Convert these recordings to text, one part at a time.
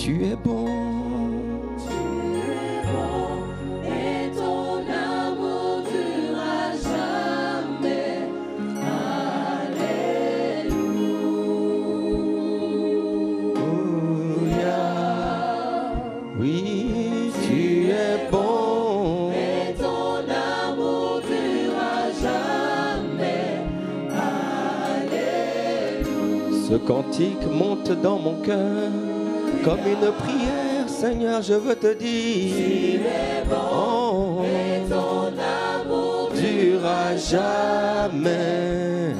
Tu es bon. Et ton amour durera jamais. Alléluia. Oui, tu es bon. Et ton amour durera jamais. Alléluia. Ce cantique monte dans mon cœur comme une prière, Seigneur, je veux te dire. Tu es bon. Et ton amour Durera jamais.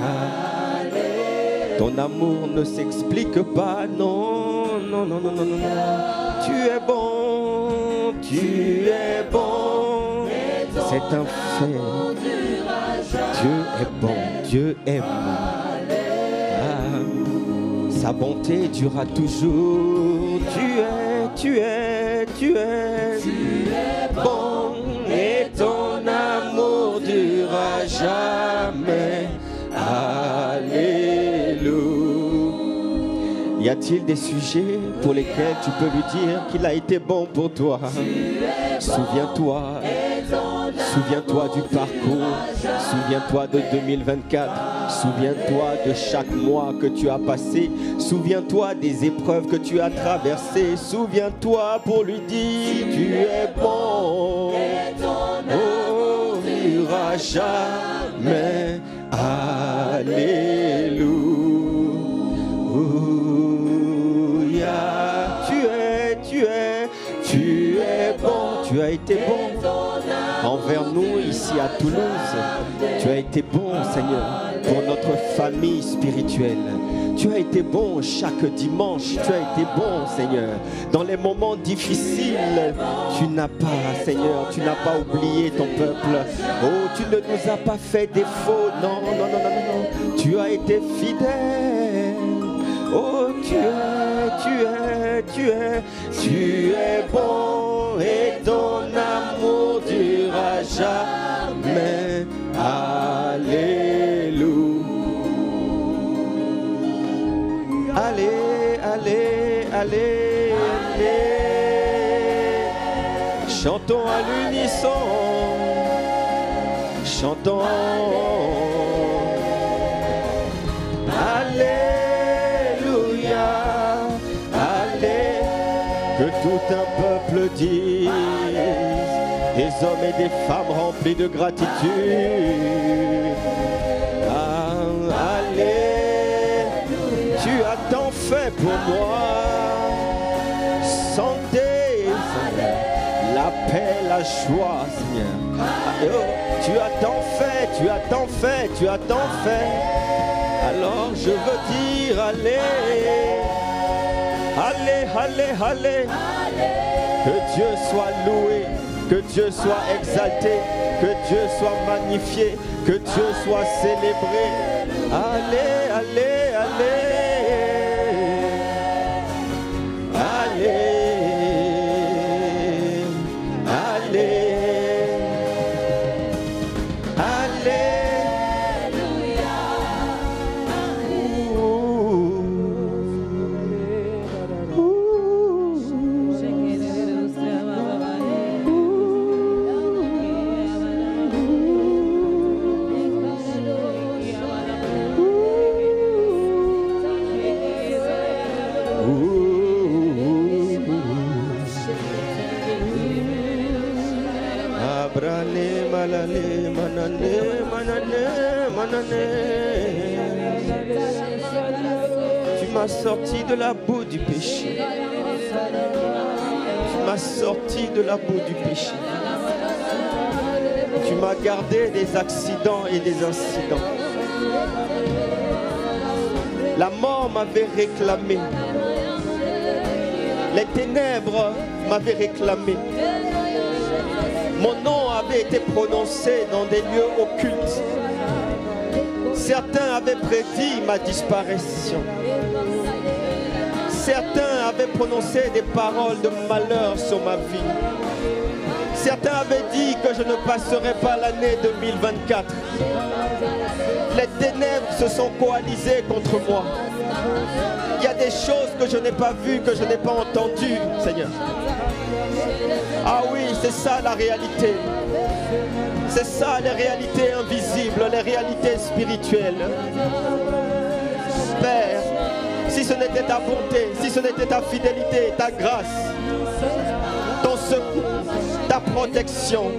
Ton amour ne s'explique pas, non, non, non, non, non, non, non. Tu es bon, tu es bon. C'est un fait. Dieu est bon, Dieu aime. Ah, sa bonté durera toujours. Tu es bon. Et ton amour durera jamais. Alléluia. Y a-t-il des sujets pour lesquels tu peux lui dire qu'il a été bon pour toi? Souviens-toi. Souviens-toi du parcours. Souviens-toi de 2024. Souviens-toi de chaque mois que tu as passé. Souviens-toi des épreuves que tu as traversées. Souviens-toi pour lui dire tu es bon. Oh, durera jamais. Alléluia. Tu es bon. Tu as été bon envers nous ici à Toulouse. Tu as été bon, Seigneur, pour notre famille spirituelle. Tu as été bon chaque dimanche. Tu as été bon, Seigneur. Dans les moments difficiles, tu n'as pas, Seigneur, tu n'as pas oublié ton peuple. Oh, tu ne nous as pas fait défaut. Non, non, non, non, non, non. Tu as été fidèle. Oh, tu es bon et ton amour durera jamais. Alléluia. Allez. Chantons à l'unisson. Chantons. Alléluia. Que tout un peuple dise, des hommes et des femmes remplis de gratitude. Allez, tu as tant fait pour moi. Santé, la paix, la joie, Seigneur. Tu as tant fait, tu as tant fait, tu as tant fait. Alors je veux dire, allez. Allez. Que Dieu soit loué, que Dieu soit exalté, que Dieu soit magnifié, que Dieu soit célébré. Allez. Tu m'as sorti de la boue du péché. Tu m'as sorti de la boue du péché. Tu m'as gardé des accidents et des incidents. La mort m'avait réclamé. Les ténèbres m'avaient réclamé. Mon nom avait été prononcé dans des lieux occultes. Certains avaient prédit ma disparition. Certains avaient prononcé des paroles de malheur sur ma vie. Certains avaient dit que je ne passerais pas l'année 2024. Les ténèbres se sont coalisées contre moi. Il y a des choses que je n'ai pas vues, que je n'ai pas entendues, Seigneur. Ah oui, c'est ça la réalité. C'est ça les réalités invisibles, les réalités spirituelles. Père, si ce n'était ta bonté, si ce n'était ta fidélité, ta grâce, ton secours, ta protection,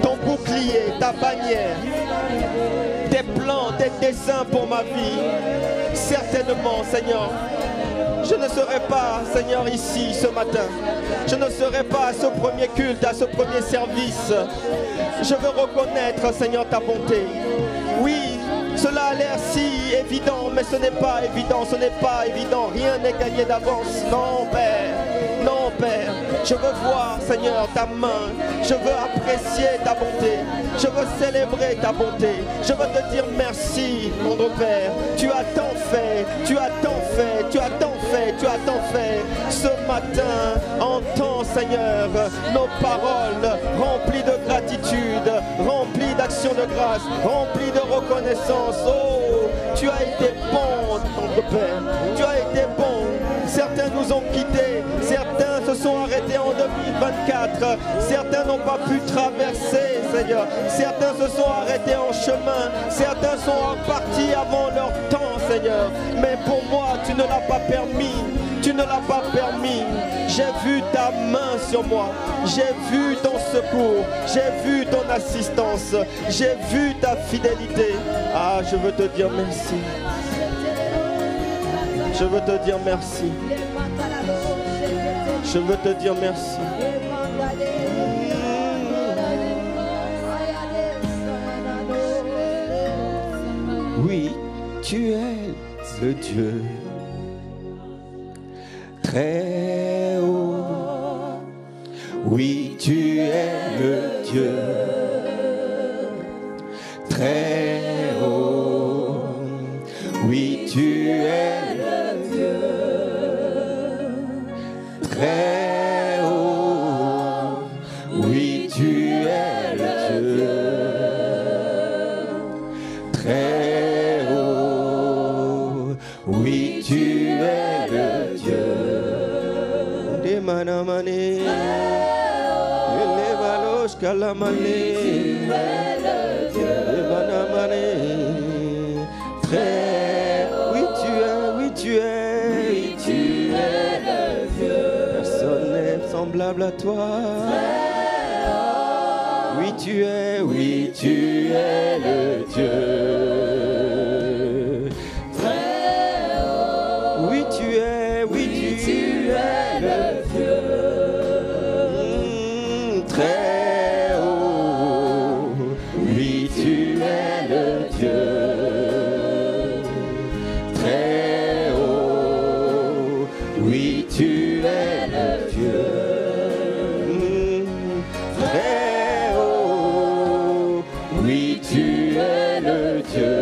ton bouclier, ta bannière, tes plans, tes desseins pour ma vie, certainement, Seigneur, je ne serai pas, Seigneur, ici ce matin. Je ne serai pas à ce premier culte, à ce premier service. Je veux reconnaître, Seigneur, ta bonté. Oui, cela a l'air si évident, mais ce n'est pas évident, ce n'est pas évident. Rien n'est gagné d'avance. Non, Père. Non, Père. Je veux voir, Seigneur, ta main. Je veux apprécier ta bonté. Je veux célébrer ta bonté. Je veux te dire merci, mon Père. Tu as tant fait, tu as tant fait, tu as tant fait, tu as tant fait. Ce matin, entends, Seigneur, nos paroles remplies de gratitude, remplies d'action de grâce, remplies de reconnaissance. Oh, tu as été bon, mon Père. Tu as été bon. Certains nous ont quittés, certains se sont arrêtés en 2024, certains n'ont pas pu traverser, Seigneur, certains se sont arrêtés en chemin, certains sont partis avant leur temps, Seigneur, mais pour moi, tu ne l'as pas permis. Tu ne l'as pas permis. J'ai vu ta main sur moi. J'ai vu ton secours. J'ai vu ton assistance. J'ai vu ta fidélité. Ah, je veux te dire merci. Je veux te dire merci. Je veux te dire merci. Oui, tu es le Dieu très haut. Oui, tu es le Dieu très haut. Oui, tu es le Dieu très haut. Oui, tu es le Dieu très haut. Oui, tu es le Dieu. Manamane, Elevalos Kalamane, très, oui tu es le Dieu. Personne n'est semblable à toi. Oui tu es le Dieu. Oui tu es le Dieu. Très haut, oui tu es le Dieu. Très haut, oui tu es le Dieu. Très haut, oui tu es le Dieu.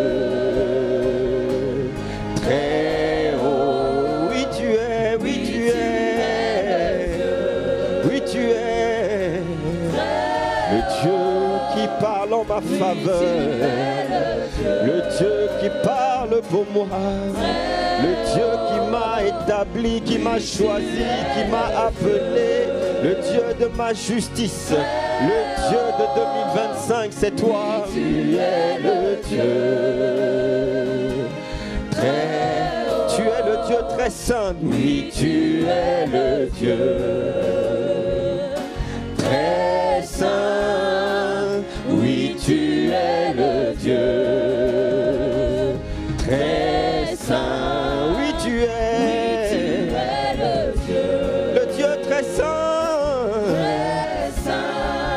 Très haut, oui tu es, le Dieu qui parle en ma faveur, le Dieu qui parle pour moi, le Dieu qui m'a établi, qui m'a choisi, qui m'a appelé, le Dieu de ma justice, le Dieu de 2025, c'est toi. Tu es le Dieu tu es le Dieu très saint. Oui, tu es le Dieu très saint. Oui, tu es le Dieu très saint. Oui, tu es le Dieu très saint.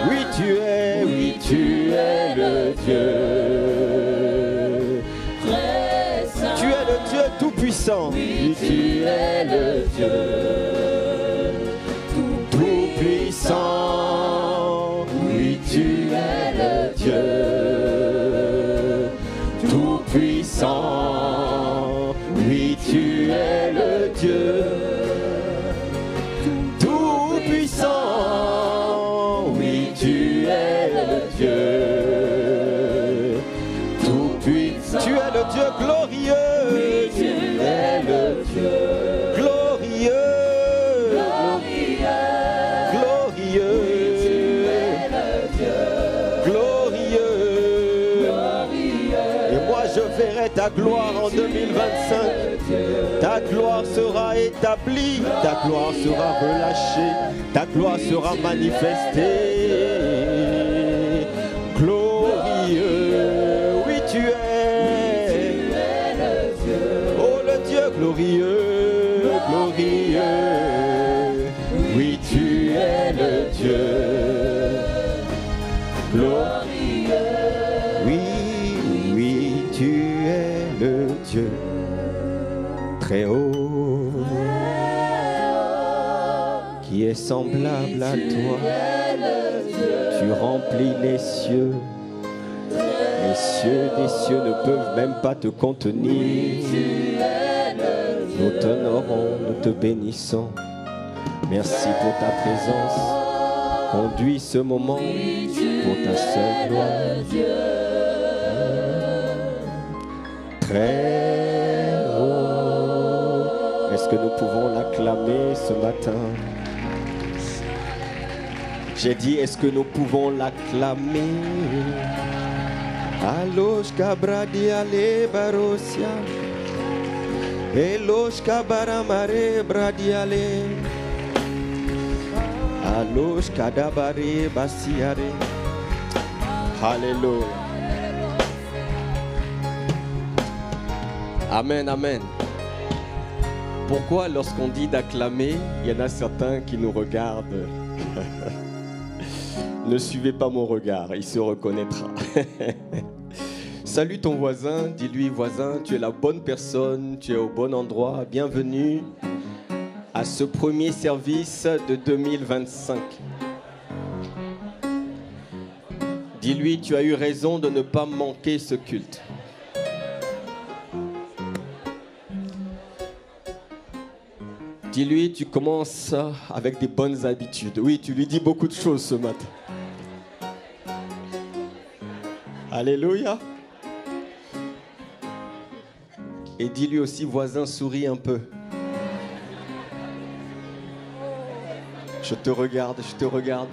Oui, tu es le Dieu. Tu es le Dieu tout-puissant. Oui, tu es le Dieu tout-puissant. Oui, tu es le Dieu tout-puissant. Oui, tu es le Dieu tout-puissant. Oui, tu es le Dieu tout-puissant. Tu es le verrai ta gloire en 2025. Ta gloire sera établie, ta gloire sera relâchée, ta gloire sera manifestée. Glorieux, oui tu es. Oh le Dieu glorieux, glorieux. Oui tu es le Dieu glorieux. Oui, oui tu es le Dieu très haut, qui est semblable à toi. Tu remplis les cieux. Les cieux des cieux ne peuvent même pas te contenir. Nous t'honorons, nous te bénissons. Merci pour ta présence. Conduis ce moment pour ta seule gloire. Très haut. Est-ce que nous pouvons l'acclamer ce matin? J'ai dit, est-ce que nous pouvons l'acclamer? Alosh kabradi ale barosia, elosh kabaramare bradi ale, alosh kadabare basiare. Alléluia. Amen, amen. Pourquoi lorsqu'on dit d'acclamer, il y en a certains qui nous regardent? Ne suivez pas mon regard, il se reconnaîtra. Salue ton voisin, dis-lui voisin, tu es la bonne personne, tu es au bon endroit. Bienvenue à ce premier service de 2025. Dis-lui, tu as eu raison de ne pas manquer ce culte. Dis-lui, tu commences avec des bonnes habitudes. Oui, tu lui dis beaucoup de choses ce matin. Alléluia. Et dis-lui aussi, voisin, souris un peu. Je te regarde, je te regarde.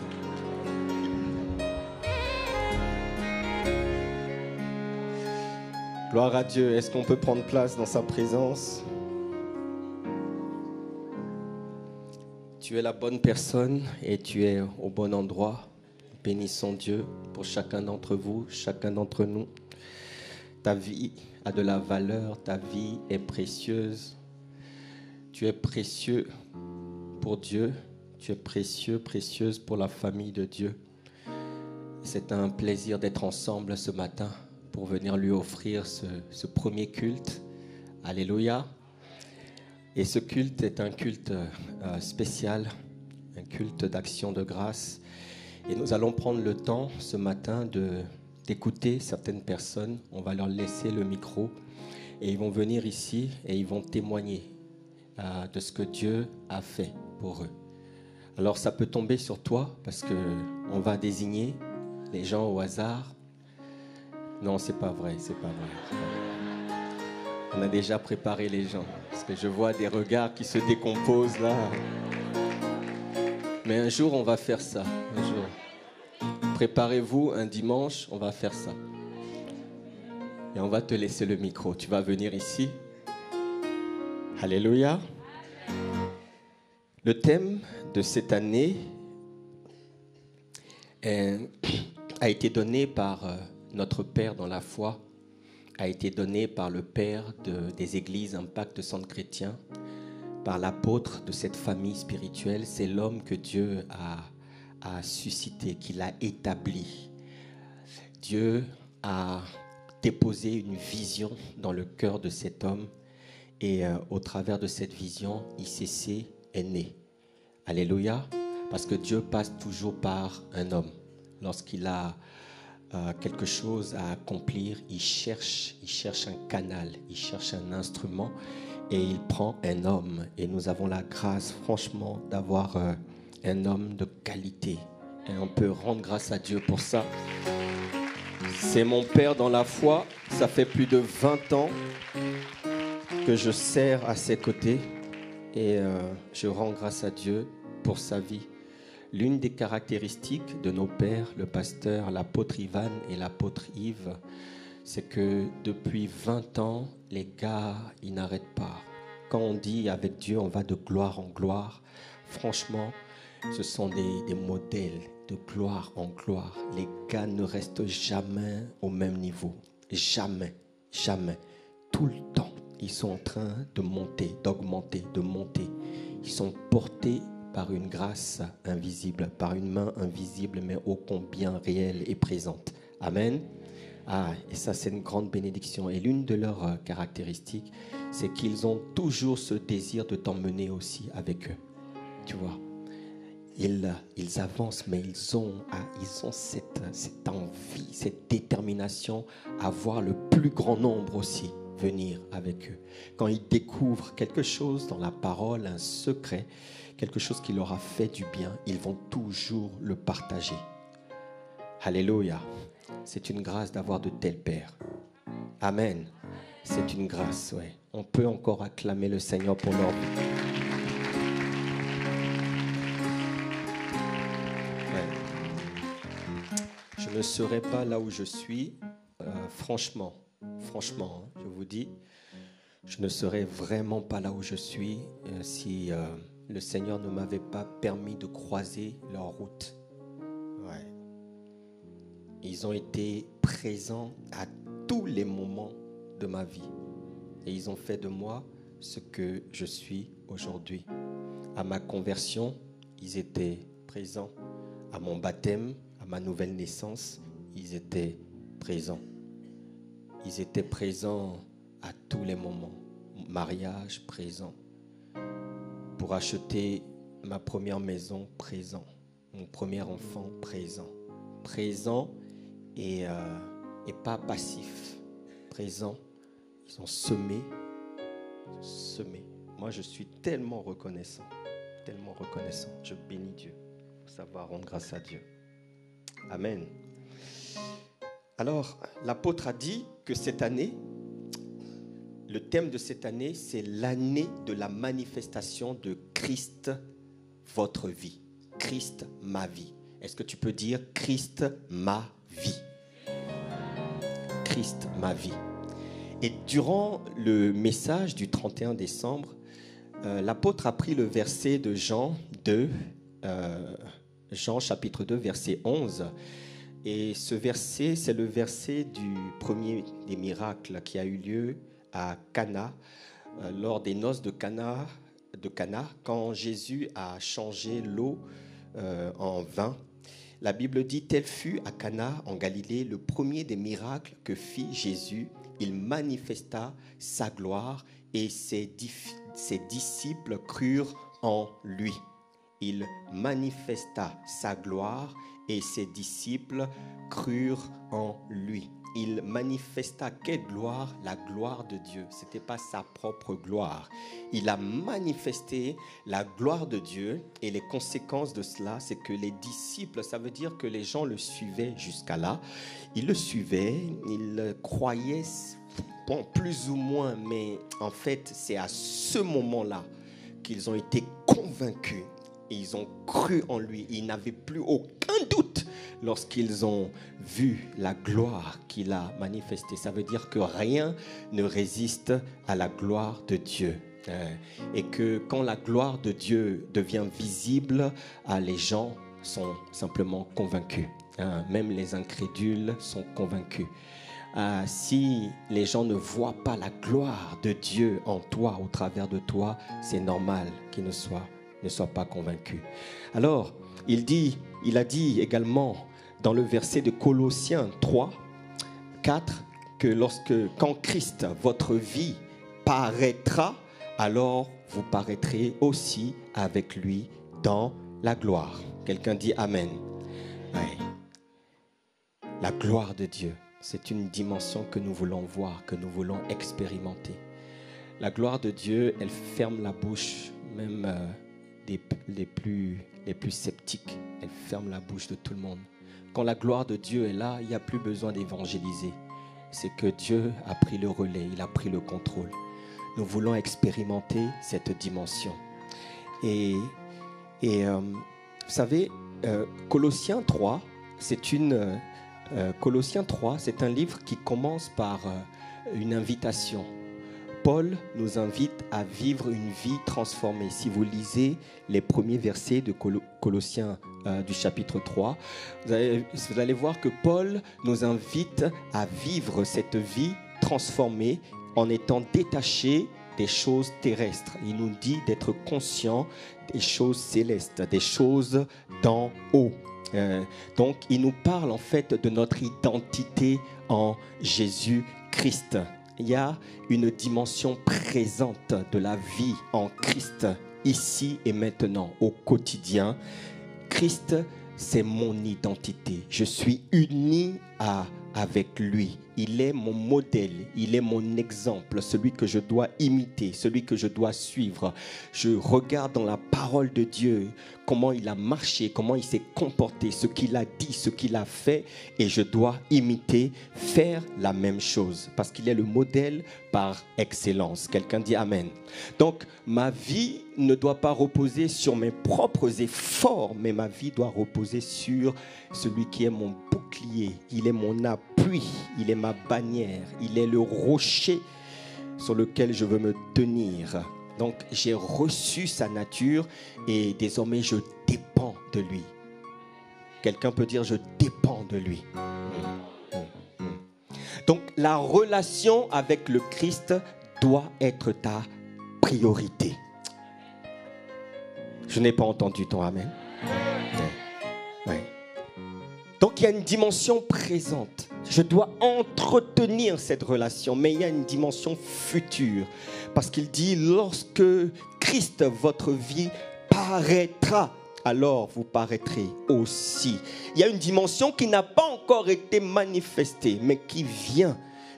Gloire à Dieu. Est-ce qu'on peut prendre place dans sa présence? Tu es la bonne personne et tu es au bon endroit. Bénissons Dieu pour chacun d'entre vous, chacun d'entre nous. Ta vie a de la valeur, ta vie est précieuse. Tu es précieux pour Dieu, tu es précieux, précieuse pour la famille de Dieu. C'est un plaisir d'être ensemble ce matin pour venir lui offrir ce premier culte. Alléluia. Et ce culte est un culte spécial, un culte d'action de grâce. Et nous allons prendre le temps ce matin d'écouter certaines personnes. On va leur laisser le micro et ils vont venir ici et ils vont témoigner de ce que Dieu a fait pour eux. Alors ça peut tomber sur toi parce qu'on va désigner les gens au hasard. Non, c'est pas vrai, c'est pas vrai. On a déjà préparé les gens parce que je vois des regards qui se décomposent là. Mais un jour, on va faire ça. Un jour. Préparez-vous, un dimanche, on va faire ça. Et on va te laisser le micro. Tu vas venir ici. Alléluia. Le thème de cette année a été donné par notre Père dans la foi, a été donné par le Père des églises Impact Centre Chrétien, par l'apôtre de cette famille spirituelle. C'est l'homme que Dieu a suscité, qu'il a établi. Dieu a déposé une vision dans le cœur de cet homme et au travers de cette vision, ICC est né. Alléluia. Parce que Dieu passe toujours par un homme. Lorsqu'il a quelque chose à accomplir, il cherche un canal, il cherche un instrument et il prend un homme. Et nous avons la grâce, franchement, d'avoir un homme de qualité. Et on peut rendre grâce à Dieu pour ça. C'est mon père dans la foi. Ça fait plus de 20 ans que je sers à ses côtés. Et je rends grâce à Dieu pour sa vie. L'une des caractéristiques de nos pères, le pasteur, l'apôtre Ivan et l'apôtre Yves, c'est que depuis 20 ans, les gars, ils n'arrêtent pas. Quand on dit avec Dieu, on va de gloire en gloire, franchement, ce sont des modèles de gloire en gloire. Les gars ne restent jamais au même niveau. Jamais, jamais. Tout le temps, ils sont en train de monter, d'augmenter, de monter. Ils sont portés par une grâce invisible, par une main invisible, mais ô combien réelle et présente. Amen. Et ça, c'est une grande bénédiction. Et l'une de leurs caractéristiques, c'est qu'ils ont toujours ce désir de t'emmener aussi avec eux. Tu vois, ils avancent, mais ils ont cette envie, cette détermination à voir le plus grand nombre aussi venir avec eux. Quand ils découvrent quelque chose dans la parole, un secret, quelque chose qui leur a fait du bien, ils vont toujours le partager. Alléluia. C'est une grâce d'avoir de tels pères. Amen. C'est une grâce, ouais. On peut encore acclamer le Seigneur pour leur vie. Ouais. Je ne serais pas là où je suis, franchement, je vous dis, je ne serais vraiment pas là où je suis si le Seigneur ne m'avait pas permis de croiser leur route. Ouais. Ils ont été présents à tous les moments de ma vie. Et ils ont fait de moi ce que je suis aujourd'hui. À ma conversion, ils étaient présents. À mon baptême, à ma nouvelle naissance, ils étaient présents. Ils étaient présents à tous les moments. Mariage, présent. Pour acheter ma première maison, présent. Mon premier enfant, présent. Présent et pas passif. Présent. Ils ont semé. Moi, je suis tellement reconnaissant. Tellement reconnaissant. Je bénis Dieu. Pour savoir rendre grâce à Dieu. Amen. Alors, l'apôtre a dit que cette année, le thème de cette année, c'est l'année de la manifestation de Christ, votre vie. Christ, ma vie. Est-ce que tu peux dire Christ, ma vie? Christ, ma vie. Et durant le message du 31 décembre, l'apôtre a pris le verset de Jean 2, Jean chapitre 2, verset 11. Et ce verset, c'est le verset du premier des miracles qui a eu lieu à Cana, lors des noces de Cana, quand Jésus a changé l'eau en vin. La Bible dit, tel fut à Cana en Galilée le premier des miracles que fit Jésus. Il manifesta sa gloire et ses disciples crurent en lui. Il manifesta sa gloire et ses disciples crurent en lui. Il manifesta quelle gloire? La gloire de Dieu. Ce n'était pas sa propre gloire. Il a manifesté la gloire de Dieu et les conséquences de cela, c'est que les disciples, ça veut dire que les gens le suivaient jusqu'à là. Ils le suivaient, ils croyaient, bon, plus ou moins, mais en fait, c'est à ce moment-là qu'ils ont été convaincus. Et ils ont cru en lui. Ils n'avaient plus aucun doute lorsqu'ils ont vu la gloire qu'il a manifestée. Ça veut dire que rien ne résiste à la gloire de Dieu. Et que quand la gloire de Dieu devient visible, les gens sont simplement convaincus. Même les incrédules sont convaincus. Si les gens ne voient pas la gloire de Dieu en toi, au travers de toi, c'est normal qu'ils ne soient pas convaincus. Alors, il a dit également dans le verset de Colossiens 3, 4, que quand Christ, votre vie, paraîtra, alors vous paraîtrez aussi avec lui dans la gloire. Quelqu'un dit Amen. Oui. La gloire de Dieu, c'est une dimension que nous voulons voir, que nous voulons expérimenter. La gloire de Dieu, elle ferme la bouche, même les plus sceptiques. Elle ferme la bouche de tout le monde. Quand la gloire de Dieu est là, il n'y a plus besoin d'évangéliser. C'est que Dieu a pris le relais, il a pris le contrôle. Nous voulons expérimenter cette dimension. Et vous savez, Colossiens 3, c'est une Colossiens 3, c'est un livre qui commence par une invitation. Paul nous invite à vivre une vie transformée. Si vous lisez les premiers versets de Colossiens du chapitre 3, vous allez voir que Paul nous invite à vivre cette vie transformée en étant détaché des choses terrestres. Il nous dit d'être conscient des choses célestes, des choses d'en haut. Donc, il nous parle en fait de notre identité en Jésus-Christ. Il y a une dimension présente de la vie en Christ, ici et maintenant, au quotidien. Christ, c'est mon identité. Je suis uni avec lui. Il est mon modèle, il est mon exemple, celui que je dois imiter, celui que je dois suivre. Je regarde dans la parole de Dieu comment il a marché, comment il s'est comporté, ce qu'il a dit, ce qu'il a fait, et je dois imiter, faire la même chose, parce qu'il est le modèle par excellence. Quelqu'un dit Amen. Donc, ma vie ne doit pas reposer sur mes propres efforts, mais ma vie doit reposer sur celui qui est mon bouclier, il est mon appui, il est ma bannière, il est le rocher sur lequel je veux me tenir. Donc j'ai reçu sa nature et désormais je dépends de lui. Quelqu'un peut dire je dépends de lui. Donc la relation avec le Christ doit être ta priorité. Je n'ai pas entendu ton amen. Ouais. Donc il y a une dimension présente. Je dois entretenir cette relation, mais il y a une dimension future. Parce qu'il dit, lorsque Christ, votre vie, paraîtra, alors vous paraîtrez aussi. Il y a une dimension qui n'a pas encore été manifestée, mais qui vient.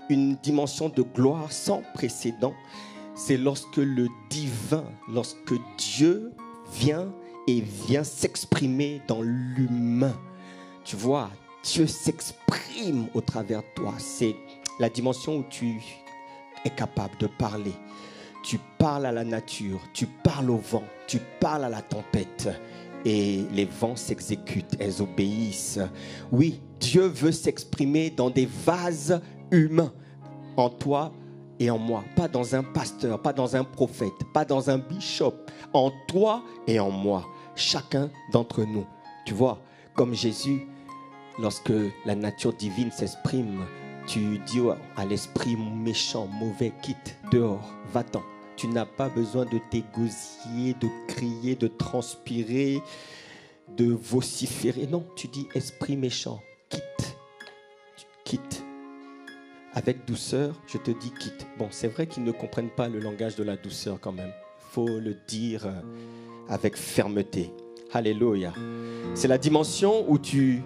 Une dimension de gloire sans précédent. C'est lorsque le divin, lorsque Dieu vient et vient s'exprimer dans l'humain. Tu vois, Dieu s'exprime au travers de toi. C'est la dimension où tu es capable de parler. Tu parles à la nature, tu parles au vent, tu parles à la tempête. Et les vents s'exécutent, elles obéissent. Oui, Dieu veut s'exprimer dans des vases humains, en toi et en moi. Pas dans un pasteur, pas dans un prophète, pas dans un bishop. En toi et en moi. Chacun d'entre nous. Tu vois, comme Jésus... Lorsque la nature divine s'exprime, tu dis à l'esprit méchant, mauvais, quitte, dehors, va-t'en. Tu n'as pas besoin de t'égosiller, de crier, de transpirer, de vociférer. Non, tu dis esprit méchant, quitte. Quitte. Avec douceur, je te dis quitte. Bon, c'est vrai qu'ils ne comprennent pas le langage de la douceur quand même. Il faut le dire avec fermeté. Alléluia. C'est la dimension où tu...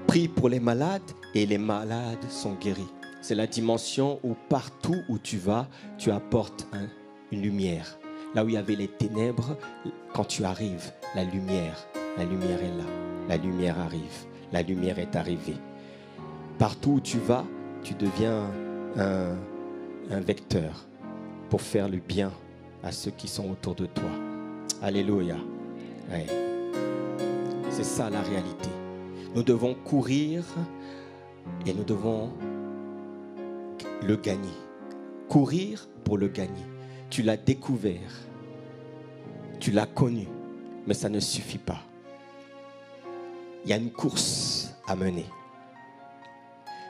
prie pour les malades et les malades sont guéris. C'est la dimension où partout où tu vas, tu apportes une lumière. Là où il y avait les ténèbres, quand tu arrives, la lumière est là. La lumière arrive. La lumière est arrivée. Partout où tu vas, tu deviens un vecteur pour faire le bien à ceux qui sont autour de toi. Alléluia. Ouais. C'est ça la réalité. Nous devons courir et nous devons le gagner. Courir pour le gagner. Tu l'as découvert, tu l'as connu, mais ça ne suffit pas. Il y a une course à mener.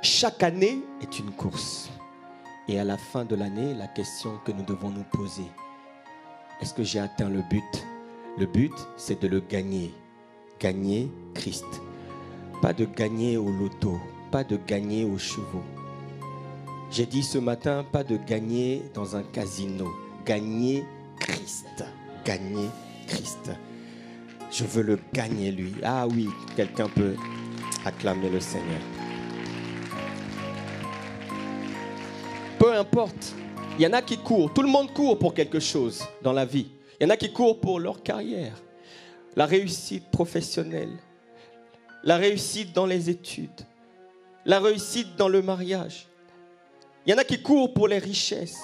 Chaque année est une course. Et à la fin de l'année, la question que nous devons nous poser, est-ce que j'ai atteint le but? Le but, c'est de le gagner. Gagner Christ. Pas de gagner au loto, pas de gagner aux chevaux. J'ai dit ce matin, pas de gagner dans un casino. Gagner Christ. Gagner Christ. Je veux le gagner lui. Ah oui, quelqu'un peut acclamer le Seigneur. Peu importe. Il y en a qui courent. Tout le monde court pour quelque chose dans la vie. Il y en a qui courent pour leur carrière. La réussite professionnelle. La réussite dans les études, la réussite dans le mariage. Il y en a qui courent pour les richesses,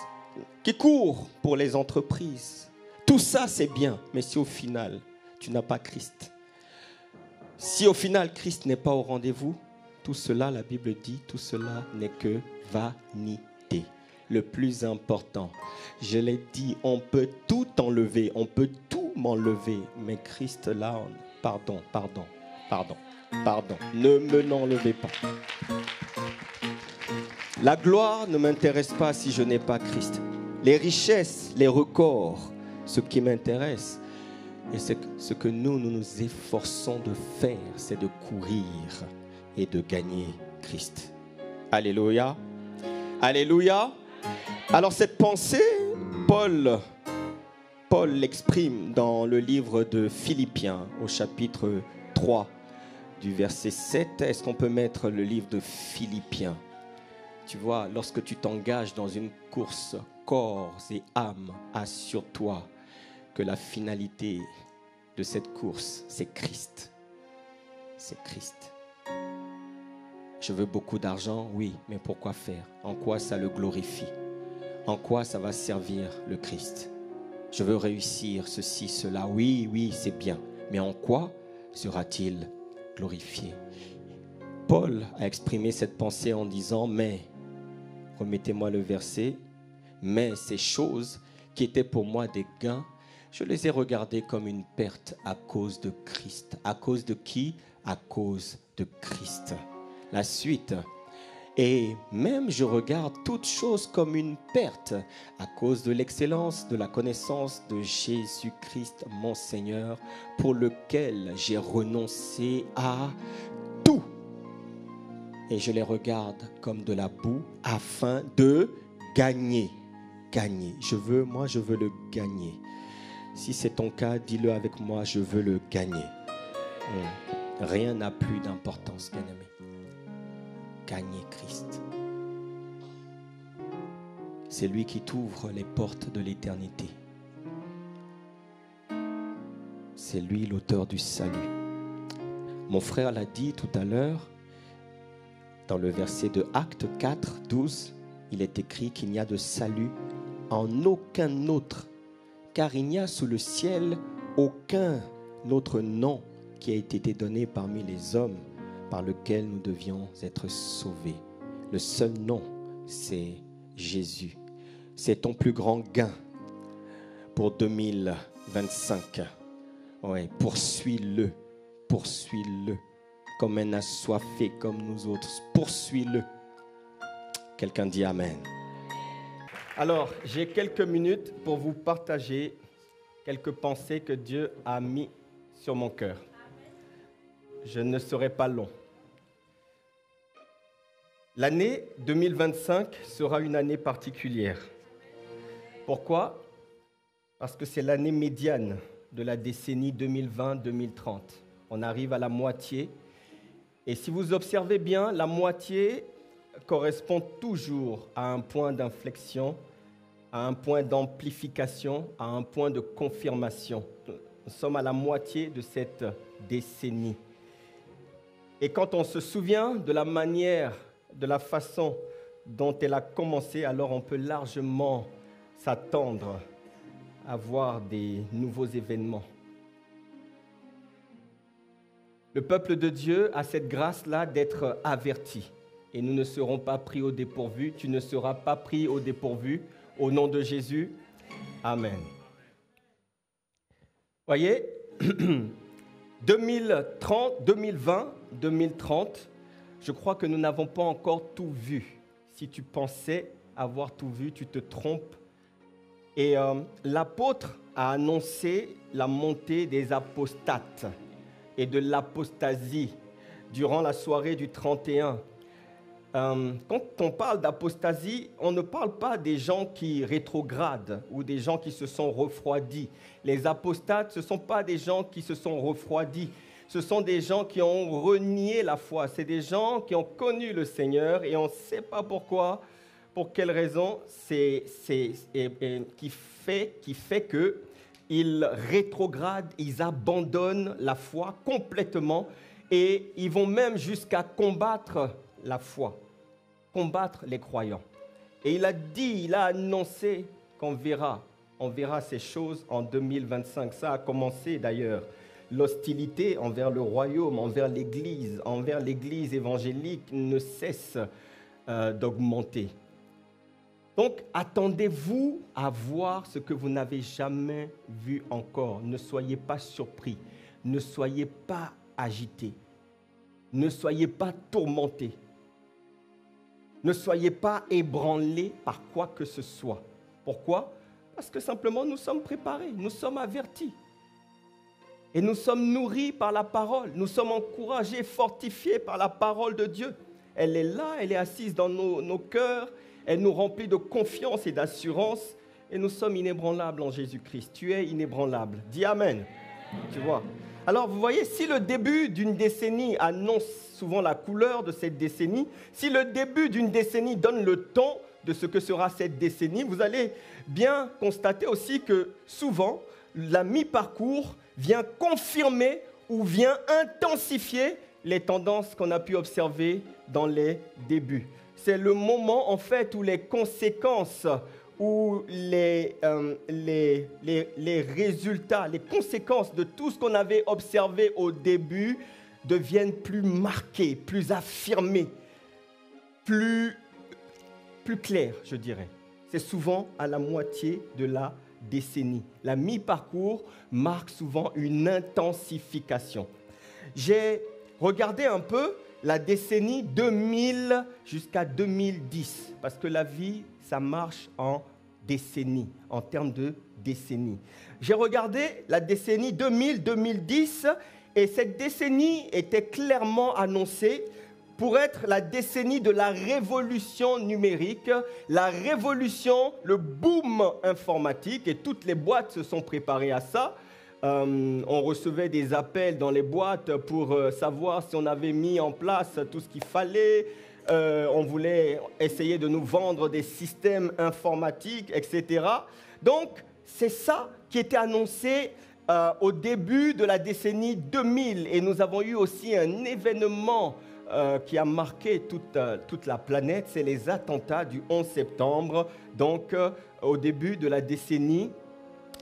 qui courent pour les entreprises. Tout ça, c'est bien, mais si au final, tu n'as pas Christ, si au final, Christ n'est pas au rendez-vous, tout cela, la Bible dit, tout cela n'est que vanité. Le plus important, je l'ai dit, on peut tout enlever, on peut tout m'enlever, mais Christ là, pardon, ne me l'enlevez pas. La gloire ne m'intéresse pas si je n'ai pas Christ. Les richesses, les records, ce qui m'intéresse, et ce que nous nous efforçons de faire, c'est de courir et de gagner Christ. Alléluia. Alléluia. Alors cette pensée, Paul l'exprime dans le livre de Philippiens au chapitre 3 du verset 7. Est-ce qu'on peut mettre le livre de Philippiens? Tu vois, lorsque tu t'engages dans une course, corps et âme, assure-toi que la finalité de cette course, c'est Christ. C'est Christ. Je veux beaucoup d'argent, oui, mais pourquoi faire? En quoi ça le glorifie? En quoi ça va servir le Christ? Je veux réussir ceci, cela, oui, c'est bien. Mais en quoi sera-t-il glorifié? Paul a exprimé cette pensée en disant, mais, remettez-moi le verset, mais ces choses qui étaient pour moi des gains, je les ai regardées comme une perte à cause de Christ. À cause de qui? À cause de Christ. La suite. Et même je regarde toutes choses comme une perte à cause de l'excellence de la connaissance de Jésus-Christ, mon Seigneur, pour lequel j'ai renoncé à tout. Et je les regarde comme de la boue afin de gagner. Gagner. Je veux le gagner. Si c'est ton cas, dis-le avec moi, je veux le gagner. Rien n'a plus d'importance, bien-aimé. Gagner Christ. C'est lui qui t'ouvre les portes de l'éternité. C'est lui l'auteur du salut. Mon frère l'a dit tout à l'heure, dans le verset de Actes 4, 12, il est écrit qu'il n'y a de salut en aucun autre, car il n'y a sous le ciel aucun autre nom qui a été donné parmi les hommes par lequel nous devions être sauvés. Le seul nom, c'est Jésus. C'est ton plus grand gain pour 2025. Ouais, poursuis-le, comme un assoiffé comme nous autres. Poursuis-le. Quelqu'un dit Amen. Alors, j'ai quelques minutes pour vous partager quelques pensées que Dieu a mis sur mon cœur. Je ne serai pas long. L'année 2025 sera une année particulière. Pourquoi? Parce que c'est l'année médiane de la décennie 2020-2030. On arrive à la moitié. Et si vous observez bien, la moitié correspond toujours à un point d'inflexion, à un point d'amplification, à un point de confirmation. Nous sommes à la moitié de cette décennie. Et quand on se souvient de la manière, de la façon dont elle a commencé, alors on peut largement s'attendre à voir des nouveaux événements. Le peuple de Dieu a cette grâce-là d'être averti. Et nous ne serons pas pris au dépourvu. Tu ne seras pas pris au dépourvu. Au nom de Jésus. Amen. Voyez, 2030, 2020, 2030, je crois que nous n'avons pas encore tout vu. Si tu pensais avoir tout vu, tu te trompes. Et l'apôtre a annoncé la montée des apostates et de l'apostasie durant la soirée du 31. Quand on parle d'apostasie, on ne parle pas des gens qui rétrogradent ou des gens qui se sont refroidis. Les apostates, ce ne sont pas des gens qui se sont refroidis. Ce sont des gens qui ont renié la foi. C'est des gens qui ont connu le Seigneur et on ne sait pas pourquoi, pour quelle raison, qui fait qu'ils rétrogradent, ils abandonnent la foi complètement et ils vont même jusqu'à combattre la foi, combattre les croyants. Et il a annoncé qu'on verra ces choses en 2025. Ça a commencé d'ailleurs l'hostilité envers le royaume, envers l'Église évangélique ne cesse d'augmenter. Donc, attendez-vous à voir ce que vous n'avez jamais vu encore. Ne soyez pas surpris, ne soyez pas agités, ne soyez pas tourmentés, ne soyez pas ébranlés par quoi que ce soit. Pourquoi ? Parce que simplement nous sommes préparés, nous sommes avertis. Et nous sommes nourris par la parole, nous sommes encouragés, fortifiés par la parole de Dieu. Elle est là, elle est assise dans nos cœurs, elle nous remplit de confiance et d'assurance. Et nous sommes inébranlables en Jésus-Christ. Tu es inébranlable. Dis Amen. Tu vois. Alors vous voyez, si le début d'une décennie annonce souvent la couleur de cette décennie, si le début d'une décennie donne le ton de ce que sera cette décennie, vous allez bien constater aussi que souvent, la mi-parcours vient confirmer ou vient intensifier les tendances qu'on a pu observer dans les débuts. C'est le moment en fait où les conséquences, où les résultats, les conséquences de tout ce qu'on avait observé au début deviennent plus marquées, plus affirmées, plus claires, je dirais. C'est souvent à la moitié de la décennie. La mi-parcours marque souvent une intensification. J'ai regardé un peu la décennie 2000 jusqu'à 2010, parce que la vie, ça marche en décennies, en termes de décennies. J'ai regardé la décennie 2000-2010, et cette décennie était clairement annoncée pour être la décennie de la révolution numérique, la révolution, le boom informatique, et toutes les boîtes se sont préparées à ça. On recevait des appels dans les boîtes pour savoir si on avait mis en place tout ce qu'il fallait. On voulait essayer de nous vendre des systèmes informatiques, etc. Donc, c'est ça qui était annoncé au début de la décennie 2000. Et nous avons eu aussi un événement qui a marqué toute la planète, c'est les attentats du 11 septembre, donc au début de la décennie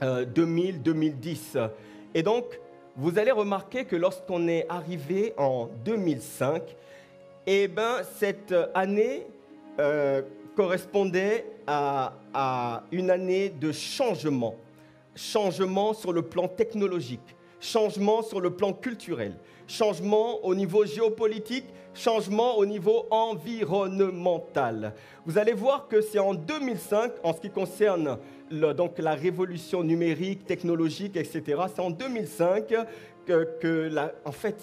2000-2010. Et donc, vous allez remarquer que lorsqu'on est arrivé en 2005, eh ben, cette année correspondait à une année de changement. Changement sur le plan technologique, changement sur le plan culturel, changement au niveau géopolitique, changement au niveau environnemental. Vous allez voir que c'est en 2005, en ce qui concerne donc la révolution numérique, technologique, etc., c'est en 2005 en fait,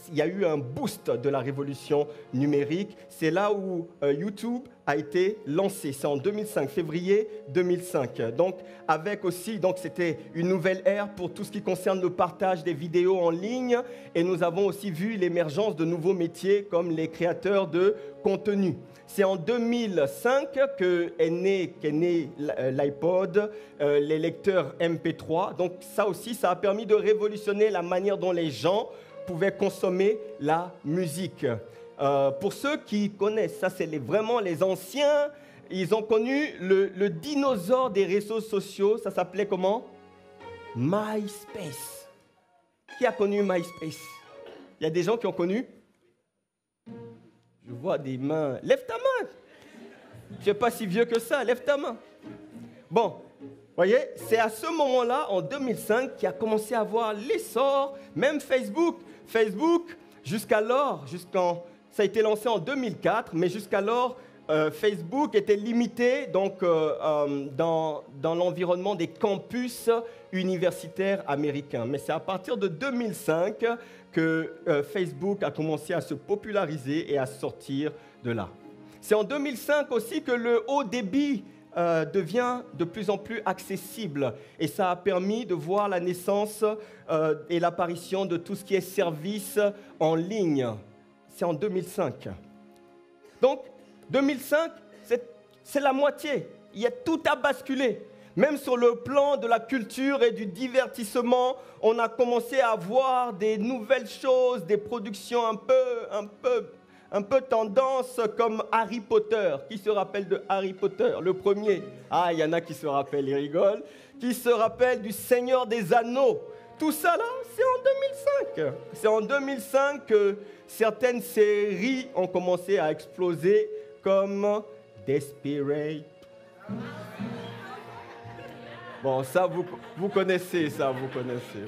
il y a eu un boost de la révolution numérique. C'est là où YouTube a été lancé. C'est en 2005, février 2005. Donc, avec aussi, c'était une nouvelle ère pour tout ce qui concerne le partage des vidéos en ligne. Et nous avons aussi vu l'émergence de nouveaux métiers comme les créateurs de contenu. C'est en 2005 qu'est né l'iPod, les lecteurs MP3. Donc ça aussi, ça a permis de révolutionner la manière dont les gens pouvaient consommer la musique. Pour ceux qui connaissent, ça c'est vraiment les anciens, ils ont connu le dinosaure des réseaux sociaux. Ça s'appelait comment ? MySpace. Qui a connu MySpace ? Il y a des gens qui ont connu ? Je vois des mains. Lève ta main. Tu n'es pas si vieux que ça. Lève ta main. Bon, voyez, c'est à ce moment-là, en 2005, qu'il a commencé à avoir l'essor, même Facebook. Facebook, ça a été lancé en 2004, mais jusqu'alors, Facebook était limité donc, dans l'environnement des campus universitaires américains. Mais c'est à partir de 2005 que Facebook a commencé à se populariser et à sortir de là. C'est en 2005 aussi que le haut débit devient de plus en plus accessible. Et ça a permis de voir la naissance et l'apparition de tout ce qui est service en ligne. C'est en 2005. Donc, 2005, c'est la moitié. Il y a tout à basculer. Même sur le plan de la culture et du divertissement, on a commencé à voir des nouvelles choses, des productions un peu tendance comme Harry Potter. Qui se rappelle de Harry Potter, le premier ? Ah, il y en a qui se rappellent, ils rigolent. Qui se rappellent du Seigneur des Anneaux. tout ça là, c'est en 2005. C'est en 2005 que certaines séries ont commencé à exploser comme Desperate. Bon, ça, vous connaissez ça, vous connaissez.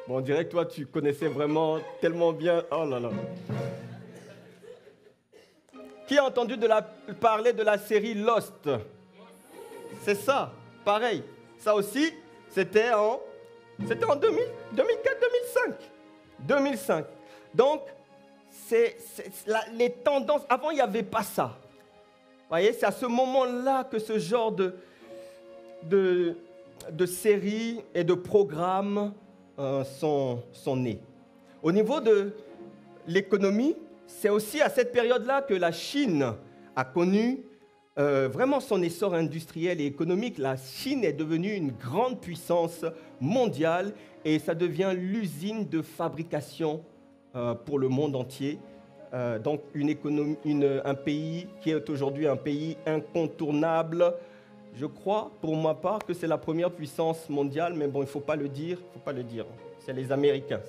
Bon, on dirait que toi, tu connaissais vraiment tellement bien. Oh là là. Qui a entendu parler de la série Lost? C'est ça, pareil. Ça aussi, c'était en 2004-2005. Donc, les tendances... Avant, il n'y avait pas ça. Vous voyez, c'est à ce moment-là que ce genre de séries et de programmes sont nés. Au niveau de l'économie, c'est aussi à cette période-là que la Chine a connu vraiment son essor industriel et économique. La Chine est devenue une grande puissance mondiale et ça devient l'usine de fabrication pour le monde entier. Donc un pays qui est aujourd'hui un pays incontournable. Je crois, pour ma part, que c'est la première puissance mondiale, mais bon, il ne faut pas le dire, C'est les Américains.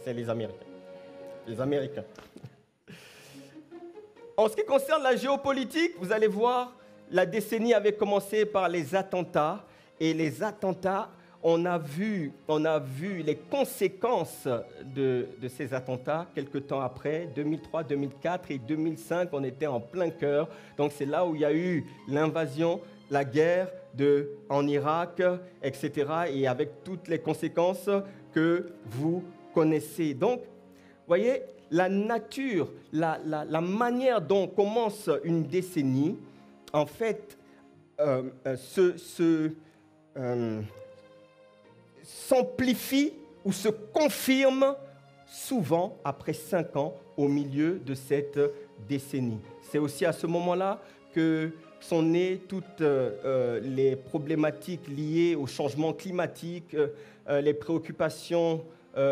En ce qui concerne la géopolitique, vous allez voir, la décennie avait commencé par les attentats. Et les attentats, on a vu les conséquences de ces attentats quelques temps après, 2003, 2004 et 2005, on était en plein cœur. Donc c'est là où il y a eu l'invasion, la guerre en Irak, etc. Et avec toutes les conséquences que vous connaissez. Donc, vous voyez, la nature, la manière dont commence une décennie, en fait, s'amplifie ou se confirme souvent après 5 ans au milieu de cette décennie. C'est aussi à ce moment-là que sont nées toutes les problématiques liées au changement climatique, les préoccupations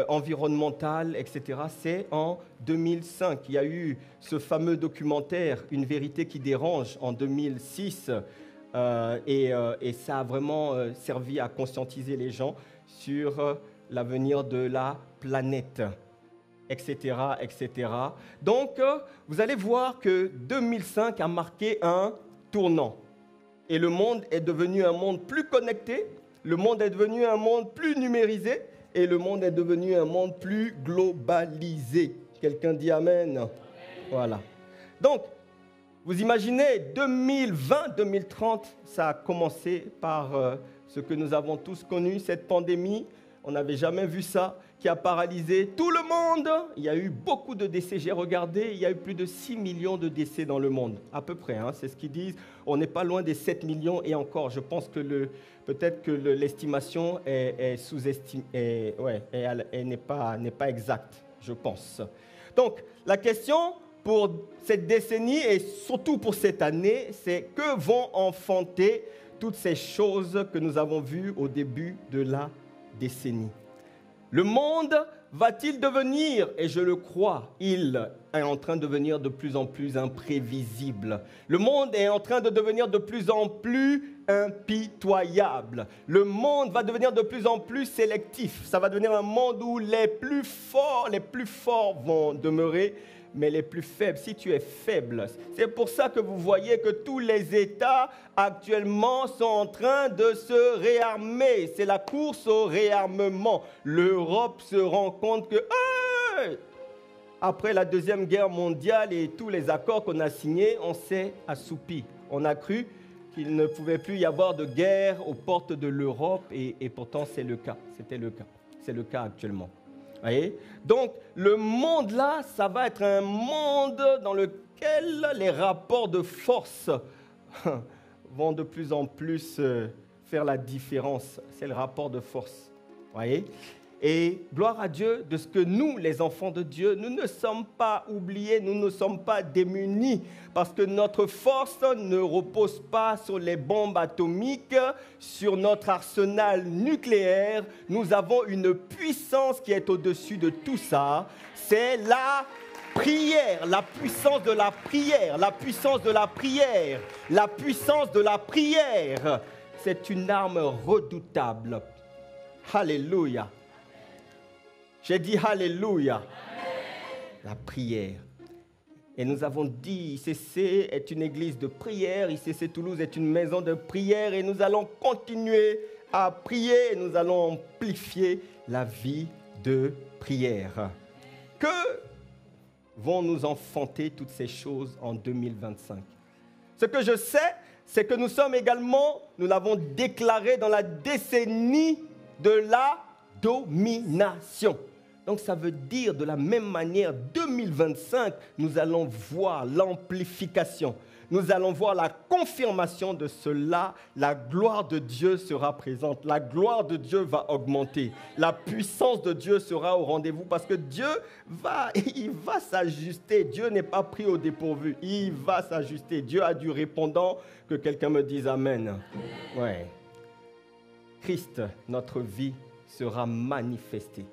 environnementales, etc. C'est en 2005. Il y a eu ce fameux documentaire « Une vérité qui dérange » en 2006 et ça a vraiment servi à conscientiser les gens sur l'avenir de la planète, etc., etc. Donc, vous allez voir que 2005 a marqué un tournant. Et le monde est devenu un monde plus connecté, le monde est devenu un monde plus numérisé, et le monde est devenu un monde plus globalisé. Quelqu'un dit Amen. Voilà. Donc, vous imaginez, 2020-2030, ça a commencé par ce que nous avons tous connu, cette pandémie. On n'avait jamais vu ça, qui a paralysé tout le monde. Il y a eu beaucoup de décès. J'ai regardé, il y a eu plus de 6 millions de décès dans le monde, à peu près. C'est ce qu'ils disent. On n'est pas loin des 7 millions et encore. Je pense que peut-être que l'estimation est sous-estimée, et n'est pas exacte, je pense. Donc, la question pour cette décennie et surtout pour cette année, c'est que vont enfanter toutes ces choses que nous avons vues au début de la décennie. Le monde va-t-il devenir, et je le crois, il est en train de devenir de plus en plus imprévisible. Le monde est en train de devenir de plus en plus impitoyable. Le monde va devenir de plus en plus sélectif. Ça va devenir un monde où les plus forts vont demeurer, mais les plus faibles, si tu es faible. C'est pour ça que vous voyez que tous les États actuellement sont en train de se réarmer. C'est la course au réarmement. L'Europe se rend compte que, après la Deuxième Guerre mondiale et tous les accords qu'on a signés, on s'est assoupi. On a cru qu'il ne pouvait plus y avoir de guerre aux portes de l'Europe et pourtant c'est le cas. C'était le cas. C'est le cas actuellement. Voyez? Donc, le monde là, ça va être un monde dans lequel les rapports de force vont de plus en plus faire la différence. C'est le rapport de force. Voyez? Et gloire à Dieu de ce que nous, les enfants de Dieu, nous ne sommes pas oubliés, nous ne sommes pas démunis, parce que notre force ne repose pas sur les bombes atomiques, sur notre arsenal nucléaire. Nous avons une puissance qui est au-dessus de tout ça. C'est la prière, la puissance de la prière, la puissance de la prière, la puissance de la prière. c'est une arme redoutable. Alléluia. J'ai dit Alléluia. La prière. Et nous avons dit, ICC est une église de prière, ICC Toulouse est une maison de prière et nous allons continuer à prier et nous allons amplifier la vie de prière. Que vont nous enfanter toutes ces choses en 2025? Ce que je sais, c'est que nous sommes également, nous l'avons déclaré, dans la décennie de la domination. Donc ça veut dire de la même manière, 2025, nous allons voir l'amplification. Nous allons voir la confirmation de cela. La gloire de Dieu sera présente. La gloire de Dieu va augmenter. La puissance de Dieu sera au rendez-vous parce que Dieu va s'ajuster. Dieu n'est pas pris au dépourvu. Il va s'ajuster. Dieu a du répondant. Que quelqu'un me dise Amen. Ouais. Christ, notre vie, sera manifesté.